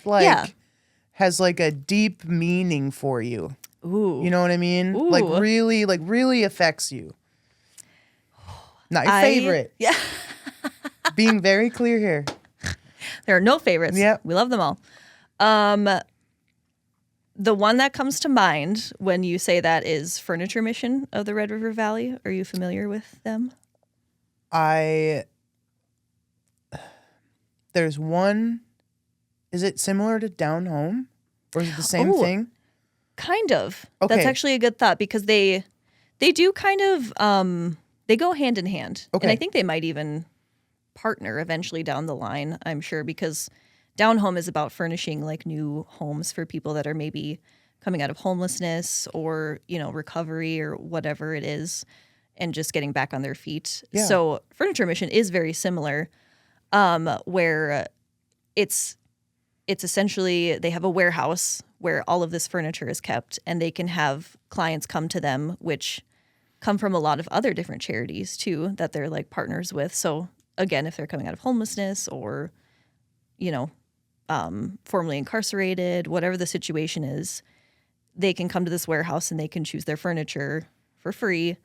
has like a deep meaning for you. Ooh. You know what I mean? Ooh. Like really affects you. Not your favorite. Yeah. Being very clear here. There are no favorites. Yep. We love them all. The one that comes to mind when you say that is Furniture Mission of the Red River Valley. Are you familiar with them? There's one, is it similar to Down Home? Or is it the same thing? Kind of. Okay. That's actually a good thought because they do kind of, they go hand in hand. Okay. And I think they might even partner eventually down the line, I'm sure, because Down Home is about furnishing like new homes for people that are maybe coming out of homelessness or, recovery or whatever it is, and just getting back on their feet. Yeah. So Furniture Mission is very similar, where it's essentially they have a warehouse where all of this furniture is kept, and they can have clients come to them, which come from a lot of other different charities too that they're like partners with. So again, if they're coming out of homelessness or, formerly incarcerated, whatever the situation is, they can come to this warehouse and they can choose their furniture for free,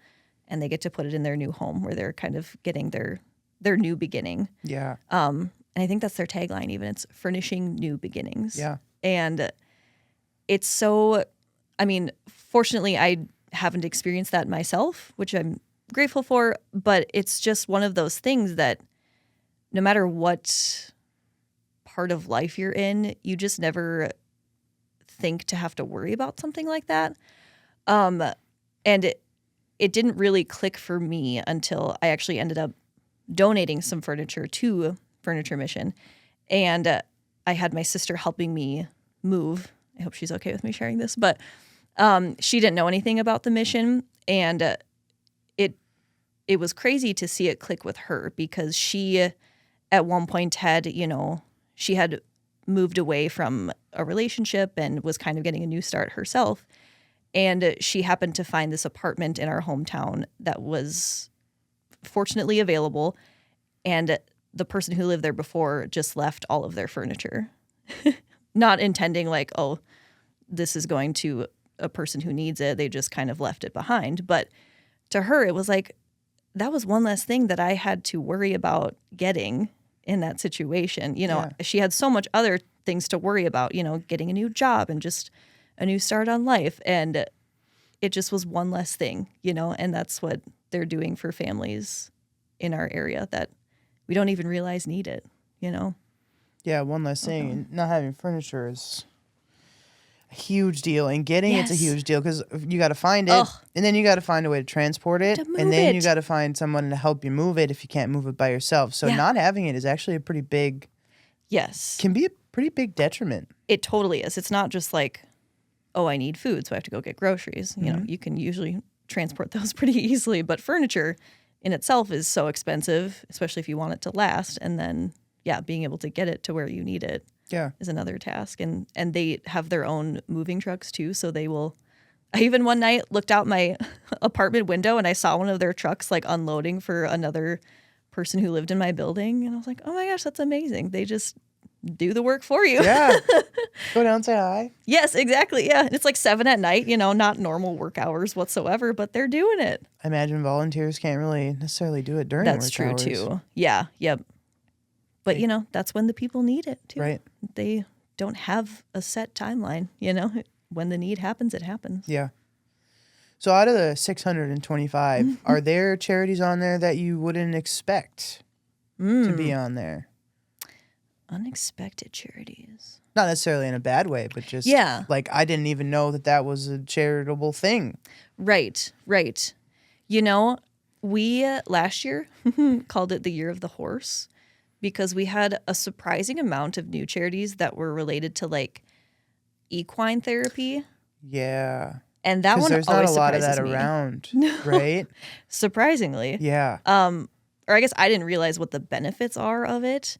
and they get to put it in their new home where they're kind of getting their new beginning. Yeah. And I think that's their tagline even. It's furnishing new beginnings. Yeah. And it's so, fortunately I haven't experienced that myself, which I'm grateful for, but it's just one of those things that no matter what part of life you're in, you just never think to have to worry about something like that. And it didn't really click for me until I actually ended up donating some furniture to Furniture Mission. And I had my sister helping me move. I hope she's okay with me sharing this, but she didn't know anything about the mission, and it was crazy to see it click with her because she at one point had, she had moved away from a relationship and was kind of getting a new start herself. And she happened to find this apartment in our hometown that was fortunately available. And the person who lived there before just left all of their furniture, not intending like, oh, this is going to a person who needs it. They just kind of left it behind. But to her, it was like, that was one less thing that I had to worry about getting in that situation. She had so much other things to worry about, getting a new job and just a new start on life. And it just was one less thing, and that's what they're doing for families in our area that we don't even realize need it, Yeah, one less thing. And not having furniture is a huge deal, and getting it's a huge deal because you got to find it, and then you got to find a way to transport it, and then you got to find someone to help you move it if you can't move it by yourself. So not having it is actually a pretty big, can be a pretty big detriment. It totally is. It's not just like, oh, I need food, so I have to go get groceries. You can usually transport those pretty easily, but furniture in itself is so expensive, especially if you want it to last, and then being able to get it to where you need it. Is another task. And they have their own moving trucks too. So they will, I even one night looked out my apartment window and I saw one of their trucks like unloading for another person who lived in my building. And I was like, oh my gosh, that's amazing. They do the work for you. Yeah. Go down, say hi. Yes, exactly. Yeah. It's like 7 at night, not normal work hours whatsoever, but they're doing it. I imagine volunteers can't really necessarily do it during That's work true hours. too. Yeah. Yep. But, that's when the people need it too. Right. They don't have a set timeline, When the need happens, it happens. Yeah. So out of the 625, are there charities on there that you wouldn't expect to be on there? Unexpected charities. Not necessarily in a bad way, but just like I didn't even know that was a charitable thing. Right. We last year called it the Year of the Horse because we had a surprising amount of new charities that were related to like equine therapy. Yeah. And that one there's always not a lot of surprises that me. around, right? Surprisingly. Yeah. Or I guess I didn't realize what the benefits are of it.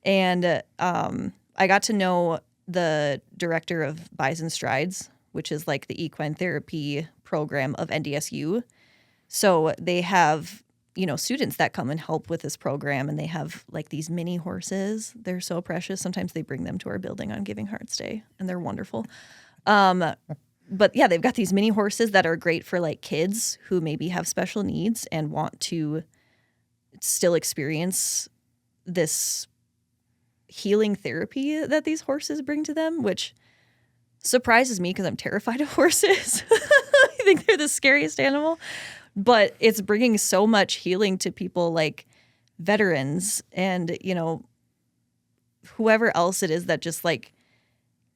And I got to know the director of Bison Strides, which is like the equine therapy program of NDSU. So they have, students that come and help with this program, and they have like these mini horses. They're so precious. Sometimes they bring them to our building on Giving Hearts Day, and they're wonderful. But yeah, they've got these mini horses that are great for like kids who maybe have special needs and want to still experience this healing therapy that these horses bring to them, which surprises me because I'm terrified of horses. I think they're the scariest animal, but it's bringing so much healing to people like veterans and, whoever else it is that just like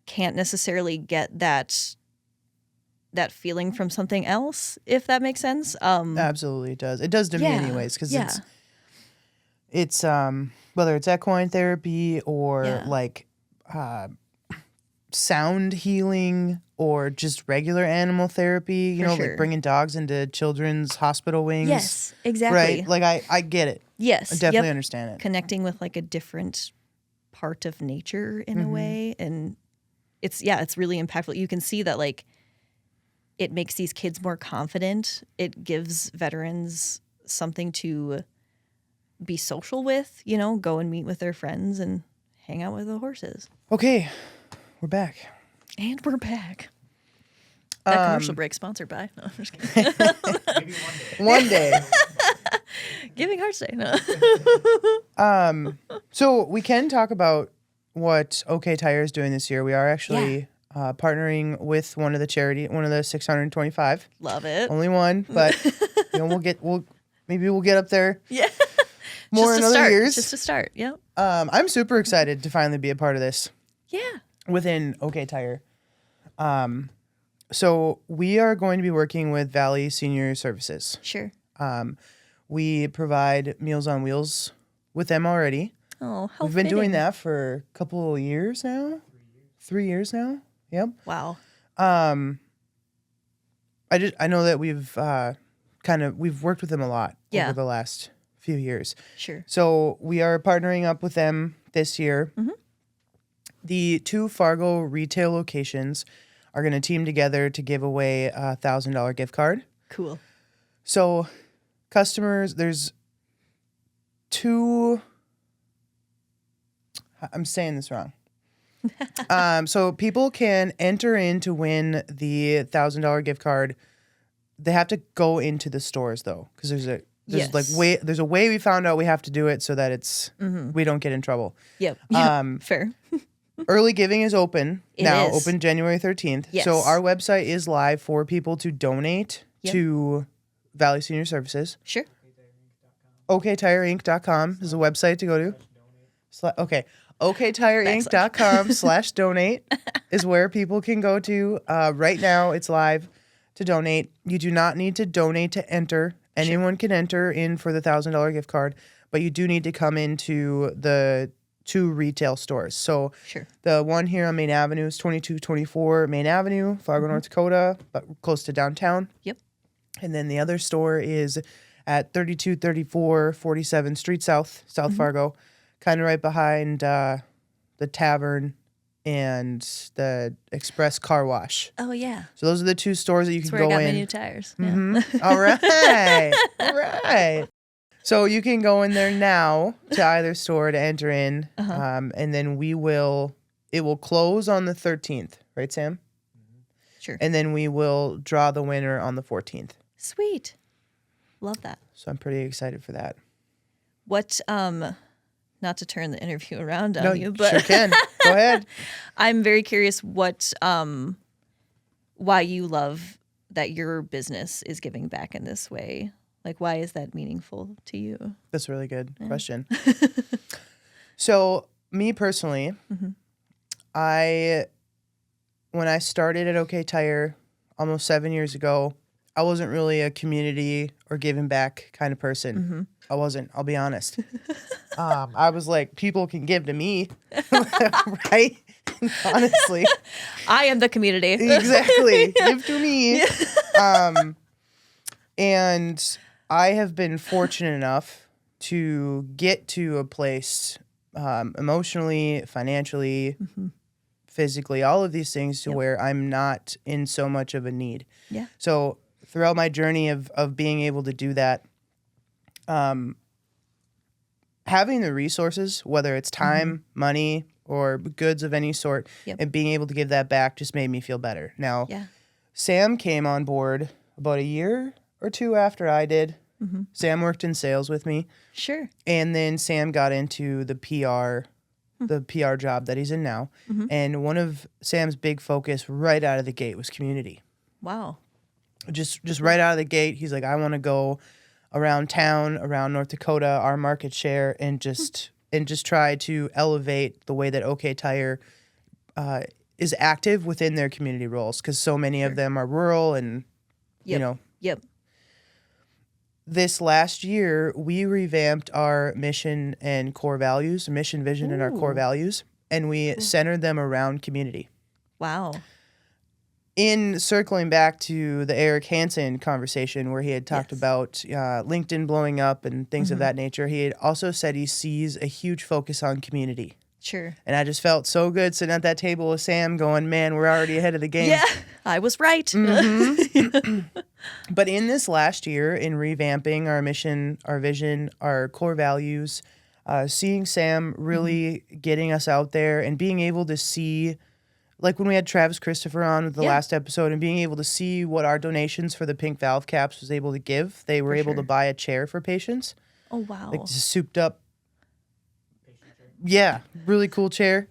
can't necessarily get that feeling from something else, if that makes sense. Absolutely, it does. It does to me anyways, because it's whether it's equine therapy or like sound healing or just regular animal therapy, like bringing dogs into children's hospital wings. Yes, exactly. Right? Like I get it. Yes. I definitely understand it. Connecting with like a different part of nature in a way. And it's really impactful. You can see that like it makes these kids more confident. It gives veterans something to be social with, go and meet with their friends and hang out with the horses. Okay, we're back. And we're back. That commercial break sponsored by. No, I'm just kidding. Maybe One day. Giving Hearts Day. No. So we can talk about what OK Tire is doing this year. We are actually partnering with one of the 625. Love it. Only one, but we'll get up there. Yeah. More in other years. Just to start. Yeah. I'm super excited to finally be a part of this. Yeah. Within OK Tire. So we are going to be working with Valley Senior Services. Sure. We provide Meals on Wheels with them already. Oh, how We've been doing fitting. that for a couple of years now. 3 years now. Yep. Wow. I know that we've worked with them a lot over the last few years. Sure. So we are partnering up with them this year. Mm-hmm. The 2 Fargo retail locations are going to team together to give away a $1,000 gift card. Cool. So customers, there's 2. I'm saying this wrong. So people can enter in to win the $1,000 gift card. They have to go into the stores though, because there's a way we found out we have to do it so that it's we don't get in trouble. Yep. Fair. Early giving is open It now, is. open January 13th. Yes. So our website is live for people to donate to Valley Senior Services. Sure. OKTireInc.com is a website to go to. Okay. OKTireInc.com/donate is where people can go to. Right now, it's live to donate. You do not need to donate to enter. Anyone can enter in for the $1,000 gift card, but you do need to come into the 2 retail stores. So the one here on Main Avenue is 2224 Main Avenue, Fargo, North Dakota, but close to downtown. Yep. And then the other store is at 3234 47th Street South Fargo, kind of right behind the tavern and the Express Car Wash. Oh, yeah. So those are the 2 stores that you That's can where go I got in. my new tires. Mm-hmm. All right. All right. So you can go in there now to either store to enter in, and then it will close on the 13th, right, Sam? Sure. And then we will draw the winner on the 14th. Sweet. Love that. So I'm pretty excited for that. What, not to turn the interview around on you, but sure can. Go ahead. I'm very curious why you love that your business is giving back in this way. Like, why is that meaningful to you? That's a really good question. So, me personally, when I started at OK Tire almost 7 years ago, I wasn't really a community or giving back kind of person. I wasn't, I'll be honest. I was like, people can give to me, right? Honestly. I am the community. Exactly. Give to me. And I have been fortunate enough to get to a place emotionally, financially, physically, all of these things to where I'm not in so much of a need. Yeah. So throughout my journey of being able to do that, having the resources, whether it's time, money, or goods of any sort, and being able to give that back just made me feel better. Now, Sam came on board about a year or two after I did. Sam worked in sales with me. Sure. And then Sam got into the PR job that he's in now. And one of Sam's big focus right out of the gate was community. Wow. Just right out of the gate, he's like, I want to go around town, around North Dakota, our market share, and just try to elevate the way that OK Tire is active within their community roles, because so many of them are rural and, you know. This last year, we revamped our mission and core values, mission, vision, and our core values, and we centered them around community. Wow. In circling back to the Eric Hansen conversation where he had talked about LinkedIn blowing up and things of that nature, he had also said he sees a huge focus on community. Sure. And I just felt so good sitting at that table with Sam going, man, we're already ahead of the game. Yeah, I was right. But in this last year, in revamping our mission, our vision, our core values, seeing Sam really getting us out there and being able to see, like when we had Travis Christopher on with the last episode, and being able to see what our donations for the pink valve caps was able to give. They were able to buy a chair for patients. Oh, wow. Like just souped up. Yeah, really cool chair.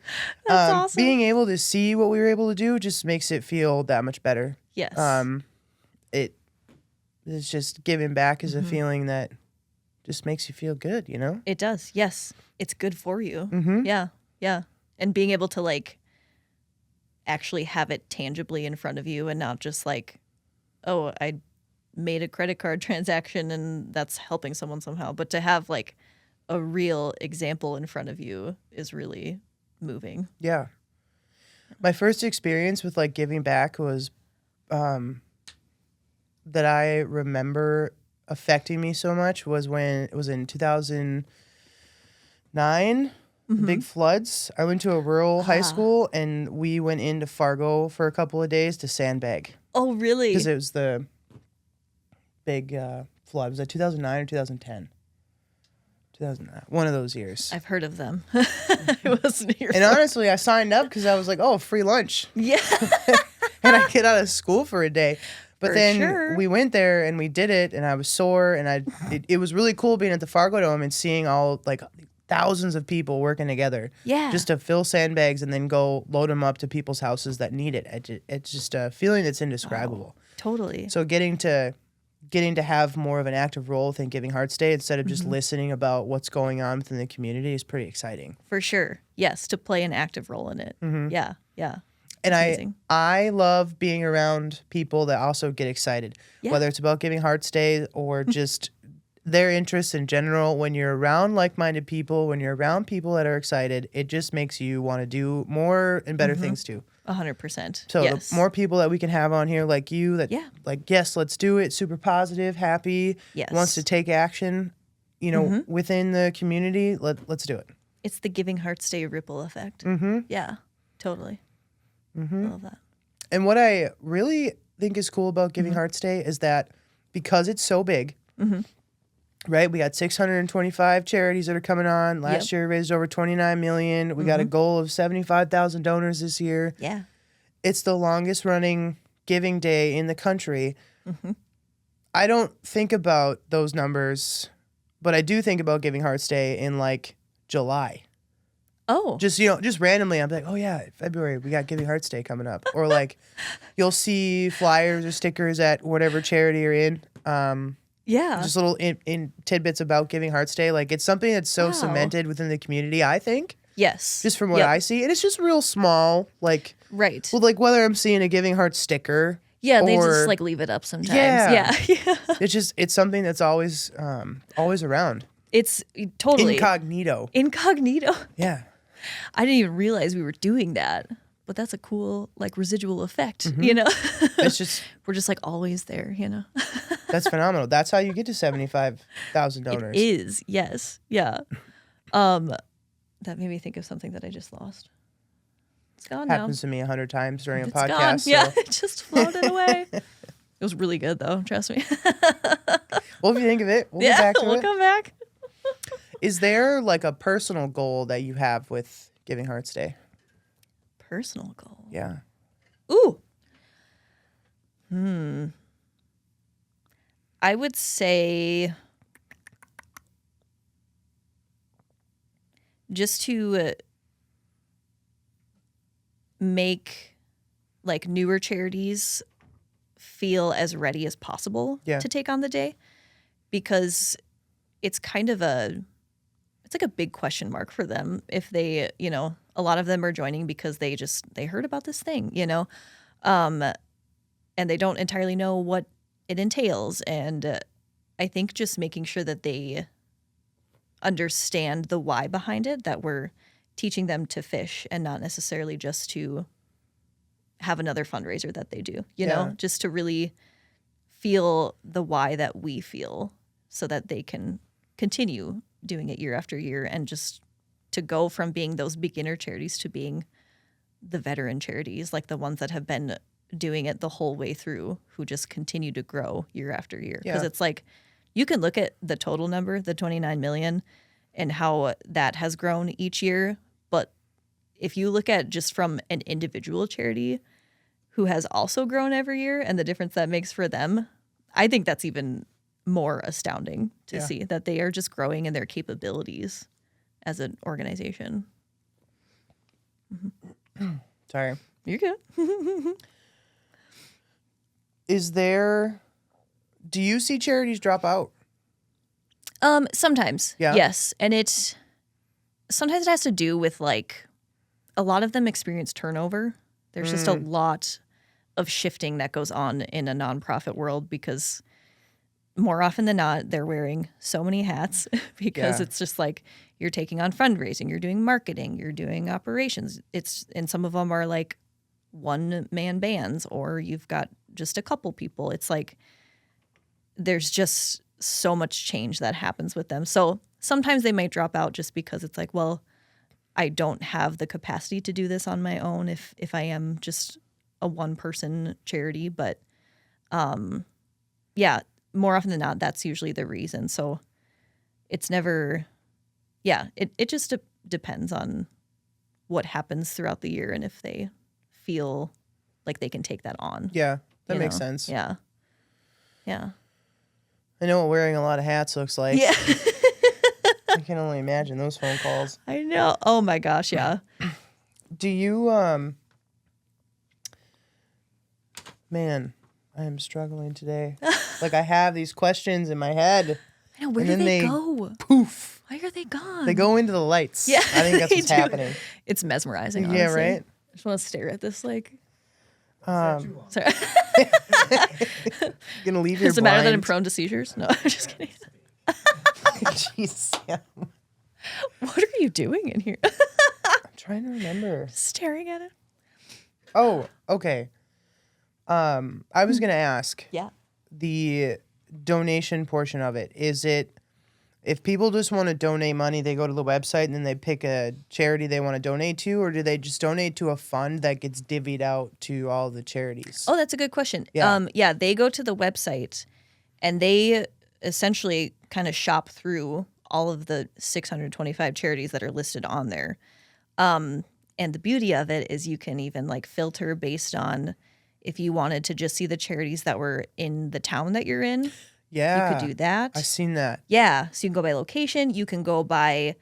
That's awesome. Being able to see what we were able to do just makes it feel that much better. Yes. It's just giving back is a feeling that just makes you feel good, you know? It does. Yes. It's good for you. Yeah. Yeah. And being able to like actually have it tangibly in front of you and not just like, oh, I made a credit card transaction and that's helping someone somehow. But to have like a real example in front of you is really moving. Yeah. My first experience with like giving back was that I remember affecting me so much was when it was in 2009, the big floods. I went to a rural high school and we went into Fargo for a couple of days to sandbag. Oh, really? Because it was the big flood. Was that 2009 or 2010? 2009. One of those years. I've heard of them. I wasn't here. And honestly, I signed up because I was like, oh, free lunch. Yeah. And I get out of school for a day. But For then sure. we went there and we did it, and I was sore, and it was really cool being at the Fargo Dome and seeing all like thousands of people working together. Yeah. Just to fill sandbags and then go load them up to people's houses that need it. It's just a feeling that's indescribable. Oh, totally. So getting to have more of an active role within Giving Hearts Day instead of just listening about what's going on within the community is pretty exciting. For sure. Yes, to play an active role in it. Yeah, yeah. And amazing. I love being around people that also get excited, whether it's about Giving Hearts Day or just their interests in general. When you're around like-minded people, when you're around people that are excited, it just makes you want to do more and better things too. 100%. So yes. the more people that we can have on here like you that like, yes, let's do it, super positive, happy, wants to take action, you know, within the community, let's do it. It's the Giving Hearts Day ripple effect. Yeah, totally. I love that. And what I really think is cool about Giving Hearts Day is that because it's so big, Right? We got 625 charities that are coming on. Last year we raised over 29 million. We got a goal of 75,000 donors this year. Yeah. It's the longest running giving day in the country. I don't think about those numbers, but I do think about Giving Hearts Day in like July. Oh. Just randomly, I'm like, oh yeah, February, we got Giving Hearts Day coming up. Or like, you'll see flyers or stickers at whatever charity you're in. Yeah. Just little in tidbits about Giving Hearts Day. Like, it's something that's so cemented within the community, I think. Yes. Just from what I see. And it's just real small, like, right. well, like whether I'm seeing a Giving Hearts sticker. Yeah, they or, just like leave it up sometimes. Yeah. Yeah. It's something that's always around. It's totally incognito. Yeah. I didn't even realize we were doing that. But that's a cool like residual effect, you know? It's just we're just like always there, you know? That's phenomenal. That's how you get to 75,000 donors. It is, yes. Yeah. That made me think of something that I just lost. It's gone now. Happens to me 100 times during a It's podcast. gone. So. Yeah, it just floated away. It was really good though, trust me. Well, if you think of it, we'll get back to we'll it. come back. Is there like a personal goal that you have with Giving Hearts Day? Personal goal. Yeah. Ooh. I would say just to make like newer charities feel as ready as possible to take on the day, because it's kind of it's like a big question mark for them if they, you know, a lot of them are joining because they heard about this thing, you know, and they don't entirely know what it entails. And I think just making sure that they understand the why behind it, that we're teaching them to fish and not necessarily just to have another fundraiser that they do, you know, just to really feel the why that we feel so that they can continue doing it year after year, and just to go from being those beginner charities to being the veteran charities, like the ones that have been doing it the whole way through, who just continue to grow year after year. Because it's like, you can look at the total number, the 29 million, and how that has grown each year. But if you look at just from an individual charity who has also grown every year and the difference that makes for them, I think that's even more astounding to see, that they are just growing in their capabilities as an organization. Sorry. You're good. Do you see charities drop out? Sometimes. Yeah. Yes. And sometimes it has to do with like, a lot of them experience turnover. There's just a lot of shifting that goes on in a nonprofit world, because more often than not, they're wearing so many hats because it's just like, you're taking on fundraising, you're doing marketing, you're doing operations. And some of them are like one-man bands, or you've got just a couple people. It's like, there's just so much change that happens with them. So sometimes they might drop out just because it's like, well, I don't have the capacity to do this on my own if I am just a one-person charity. But more often than not, that's usually the reason. So it's never, it just depends on what happens throughout the year and if they feel like they can take that on. Yeah, that makes sense. Yeah. Yeah. I know what wearing a lot of hats looks like. Yeah. I can only imagine those phone calls. I know. Oh my gosh, yeah. Do you, man, I am struggling today. Like, I have these questions in my head. I know, where do they go? Poof. Why are they gone? They go into the lights. Yeah, I think that's they what's do. happening. It's mesmerizing, honestly. Yeah, right? I just want to stare at this, like... Sorry. Gonna leave your Does it matter that I'm blind? prone to seizures? No, I'm just kidding. Jeez, yeah. What are you doing in here? I'm trying to remember. Staring at it? Oh, okay. I was gonna ask. Yeah. The donation portion of it, is it, if people just want to donate money, they go to the website and then they pick a charity they want to donate to, or do they just donate to a fund that gets divvied out to all the charities? Oh, that's a good question. Yeah. They go to the website and they essentially kind of shop through all of the 625 charities that are listed on there. And the beauty of it is you can even like filter based on if you wanted to just see the charities that were in the town that you're in. Yeah. You could do that. I've seen that. Yeah. So you can go by location. You can go by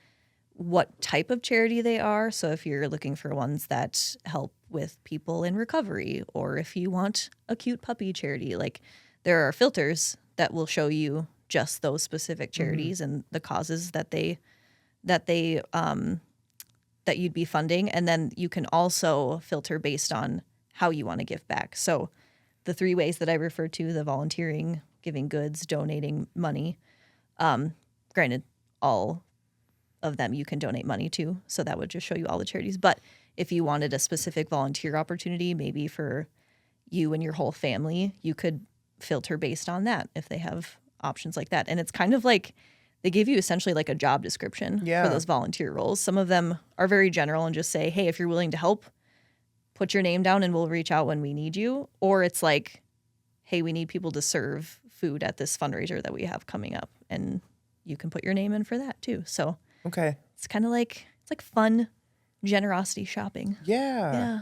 what type of charity they are. So if you're looking for ones that help with people in recovery, or if you want a cute puppy charity, like there are filters that will show you just those specific charities and the causes that you'd be funding. And then you can also filter based on how you want to give back. So the 3 ways that I referred to, the volunteering, giving goods, donating money, granted, all of them you can donate money to. So that would just show you all the charities. But if you wanted a specific volunteer opportunity, maybe for you and your whole family, you could filter based on that if they have options like that. And it's kind of like they give you essentially like a job description for those volunteer roles. Some of them are very general and just say, hey, if you're willing to help, put your name down and we'll reach out when we need you. Or it's like, hey, we need people to serve food at this fundraiser that we have coming up. And you can put your name in for that too. So Okay. it's kind of like, it's like fun generosity shopping. Yeah. Yeah.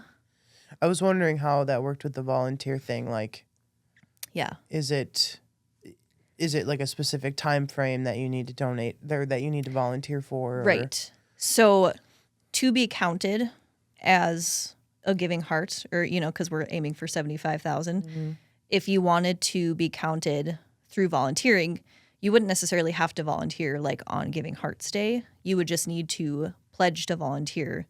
I was wondering how that worked with the volunteer thing. Like, Yeah. is it like a specific time frame that you need to donate or that you need to volunteer for? Or? Right. So to be counted as a giving heart, or, you know, because we're aiming for 75,000, if you wanted to be counted through volunteering, you wouldn't necessarily have to volunteer like on Giving Hearts Day. You would just need to pledge to volunteer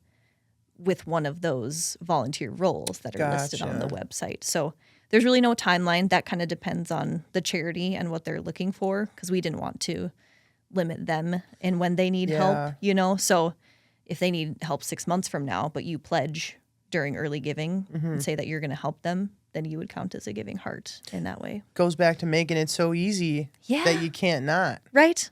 with one of those volunteer roles that are listed on the website. So there's really no timeline. That kind of depends on the charity and what they're looking for, because we didn't want to limit them in when they need help, you know? So if they need help 6 months from now, but you pledge during early giving and say that you're going to help them, then you would count as a giving heart in that way. Goes back to making it so easy that you can't not. Right.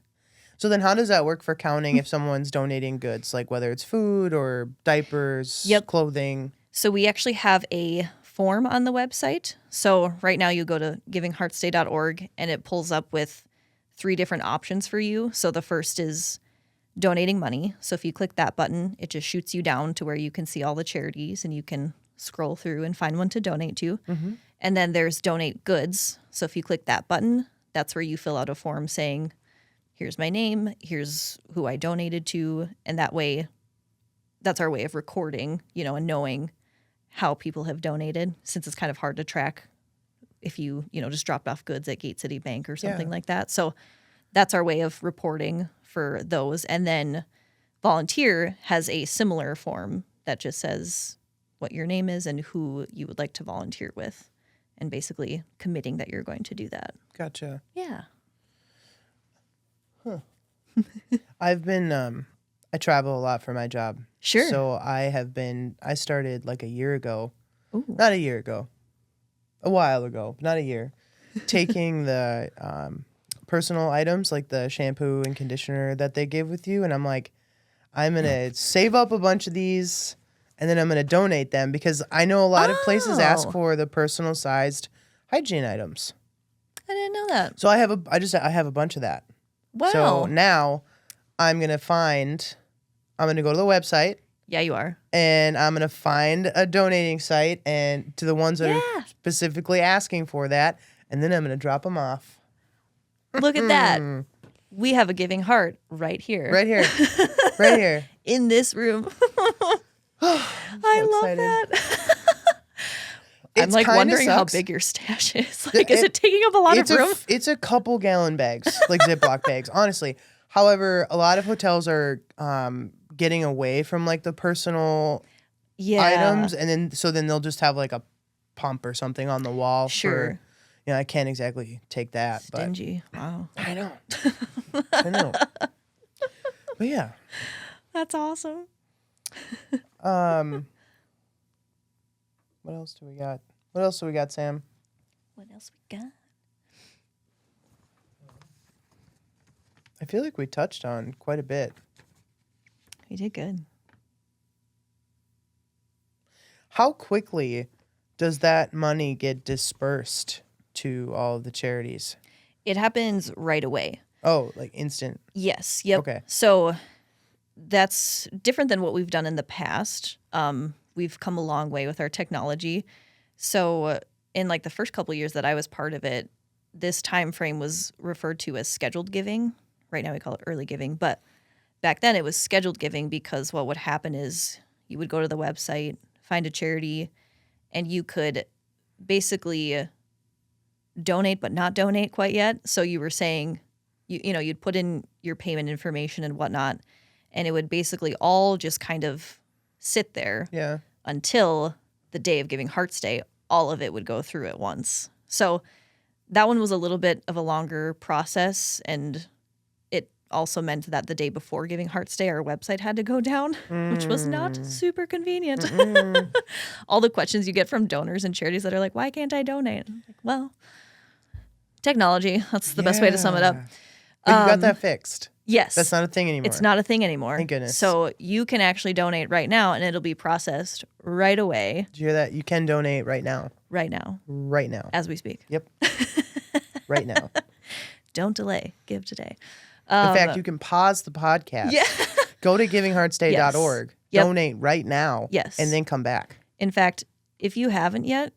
So then how does that work for counting if someone's donating goods, like whether it's food or diapers, clothing? So we actually have a form on the website. So right now you go to givingheartsday.org and it pulls up with 3 different options for you. So the first is donating money. So if you click that button, it just shoots you down to where you can see all the charities and you can scroll through and find one to donate to. And then there's donate goods. So if you click that button, that's where you fill out a form saying, here's my name, here's who I donated to. And that way, that's our way of recording, you know, and knowing how people have donated, since it's kind of hard to track if you just dropped off goods at Gate City Bank or something like that. So that's our way of reporting for those. And then volunteer has a similar form that just says what your name is and who you would like to volunteer with, and basically committing that you're going to do that. Gotcha. Yeah. I've been, I travel a lot for my job. Sure. So I started like a year ago. Ooh. Not a year ago. A while ago, not a year. Taking the personal items like the shampoo and conditioner that they give with you. And I'm like, I'm going to save up a bunch of these and then I'm going to donate them, because I know a lot of places ask for the personal sized hygiene items. I didn't know that. So I have a bunch of that. Wow. So now I'm going to go to the website. Yeah, you are. And I'm going to find a donating site and to the ones that are specifically asking for that. And then I'm going to drop them off. Look at that. We have a giving heart right here. Right here. Right here. In this room. I love that. I'm like wondering how big your stash is. Like, is it taking up a lot of room? It's a couple gallon bags, like Ziploc bags, honestly. However, a lot of hotels are getting away from like the personal items, and then they'll just have like a pump or something on the wall. Sure. I can't exactly take that. Stingy. Wow. I know. I know. But yeah. That's awesome. What else do we got? What else do we got, Sam? What else we got? I feel like we touched on quite a bit. We did good. How quickly does that money get dispersed to all of the charities? It happens right away. Oh, like instant. Yes. Yep. Okay. So that's different than what we've done in the past. We've come a long way with our technology. So in like the first couple of years that I was part of it, this time frame was referred to as scheduled giving. Right now we call it early giving, but back then it was scheduled giving because what would happen is you would go to the website, find a charity, and you could basically donate but not donate quite yet. So you were saying, you'd put in your payment information and whatnot, and it would basically all just kind of sit there until the day of Giving Hearts Day. All of it would go through at once. So that one was a little bit of a longer process, and it also meant that the day before Giving Hearts Day, our website had to go down, which was not super convenient. All the questions you get from donors and charities that are like, why can't I donate? I'm like, well, technology. That's the best way to sum it up. But you got that fixed. Yes. That's not a thing anymore. It's not a thing anymore. Thank goodness. So you can actually donate right now, and it'll be processed right away. Did you hear that? You can donate right now. Right now. Right now. As we speak. Yep. Right now. Don't delay. Give today. In fact, you can pause the podcast. Yeah. Go to givingheartsday.org. Yes. Yep. Donate right now. Yes. And then come back. In fact, if you haven't yet,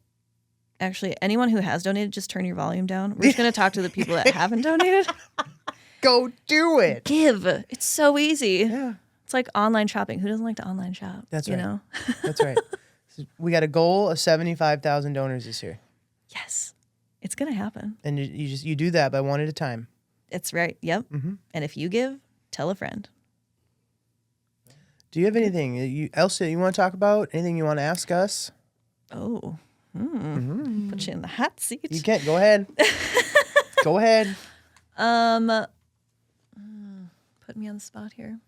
actually, anyone who has donated, just turn your volume down. We're just going to talk to the people that haven't donated. Go do it. Give. It's so easy. Yeah. It's like online shopping. Who doesn't like to online shop? That's you right. know? That's right. So we got a goal of 75,000 donors this year. Yes. It's going to happen. And you do that by one at a time. It's right. Yep. Mm-hmm. And if you give, tell a friend. Do you have anything else that you want to talk about? Anything you want to ask us? Oh. Put you in the hot seat. You can't. Go ahead. Go ahead. Put me on the spot here.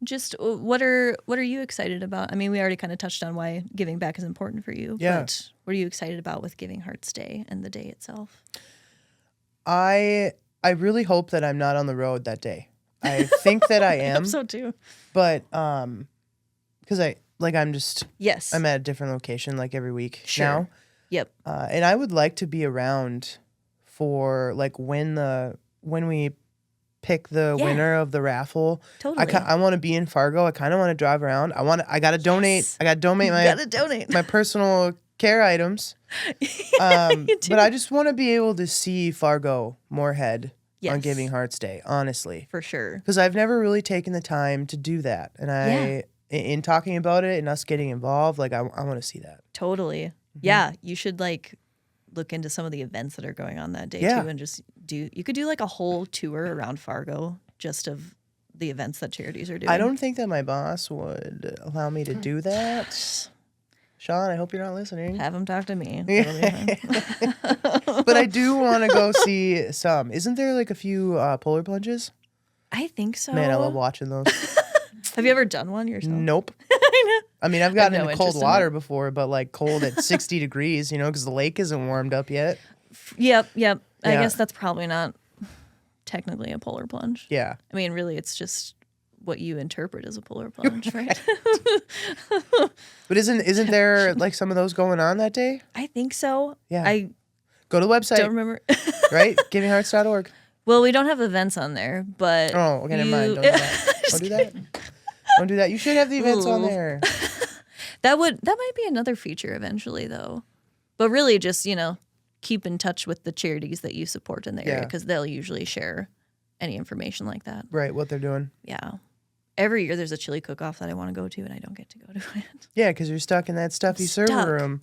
Just what are you excited about? I mean, we already kind of touched on why giving back is important for you. Yeah. But what are you excited about with Giving Hearts Day and the day itself? I really hope that I'm not on the road that day. I think that I am. I hope so too. But because I'm just Yes. I'm at a different location like every week Sure. now. Yep. And I would like to be around for like when we pick the winner of the raffle. Totally. I want to be in Fargo. I kind of want to drive around. I got to donate. Yes. I got to donate my personal care items. But I just want to be able to see Fargo Moorhead on Giving Hearts Day, honestly. For sure. Because I've never really taken the time to do that. And in talking about it and us getting involved, like I want to see that. Totally. Mm-hmm. Yeah. You should like look into some of the events that are going on that day too, and just you could do like a whole tour around Fargo just of the events that charities are doing. I don't think that my boss would allow me to do that. Sean, I hope you're not listening. Have him talk to me. But I do want to go see some. Isn't there like a few polar plunges? I think so. Man, I love watching those. Have you ever done one yourself? Nope. I know. I mean, I've gotten no into cold interest in water it. before, but like cold at 60 degrees, because the lake isn't warmed up yet. Yep. I Yeah. guess that's probably not technically a polar plunge. Yeah. I mean, really, it's just what you interpret as a polar plunge, right? But isn't there like some of those going on that day? I think so. Yeah. I Go to the website, don't remember. right? Givinghearts.org. Well, we don't have events on there, but Oh, okay, never mind. Don't do that. Don't do that. Don't do that. You should have the events on Ooh. there. That might be another feature eventually, though. But really, just keep in touch with the charities that you support in the area, because they'll usually share any information like that. Right, what they're doing. Yeah. Every year there's a chili cook-off that I want to go to, and I don't get to go to it. Yeah, because you're stuck in that stuffy server room,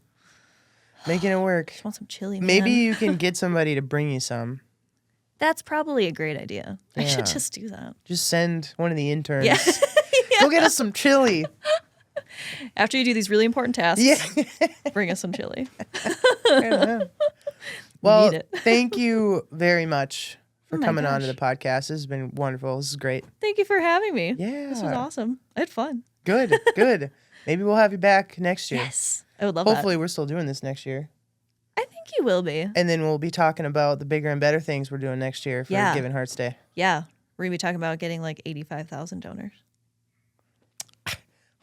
making it work. I want some chili, man. Maybe you can get somebody to bring you some. That's probably a great idea. I Yeah. should just do that. Just send one of the interns. Yeah. Go get us some chili. After you do these really important tasks, Yeah. bring us some chili. Well, need it. thank you very much for Oh my coming on to the gosh. podcast. This has been wonderful. This is great. Thank you for having me. Yeah. This was awesome. I had fun. Good, good. Maybe we'll have you back next year. Yes. I would love Hopefully we're still doing this next year. that. I think you will be. And then we'll be talking about the bigger and better things we're doing next year for Yeah. Giving Hearts Day. Yeah. We're going to be talking about getting like 85,000 donors.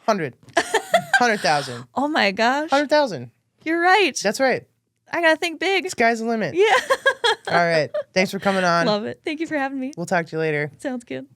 100,000. Oh my gosh. 100,000. You're right. That's right. I got to think big. Sky's the limit. Yeah. All right. Thanks for coming on. Love it. Thank you for having me. We'll talk to you later. Sounds good.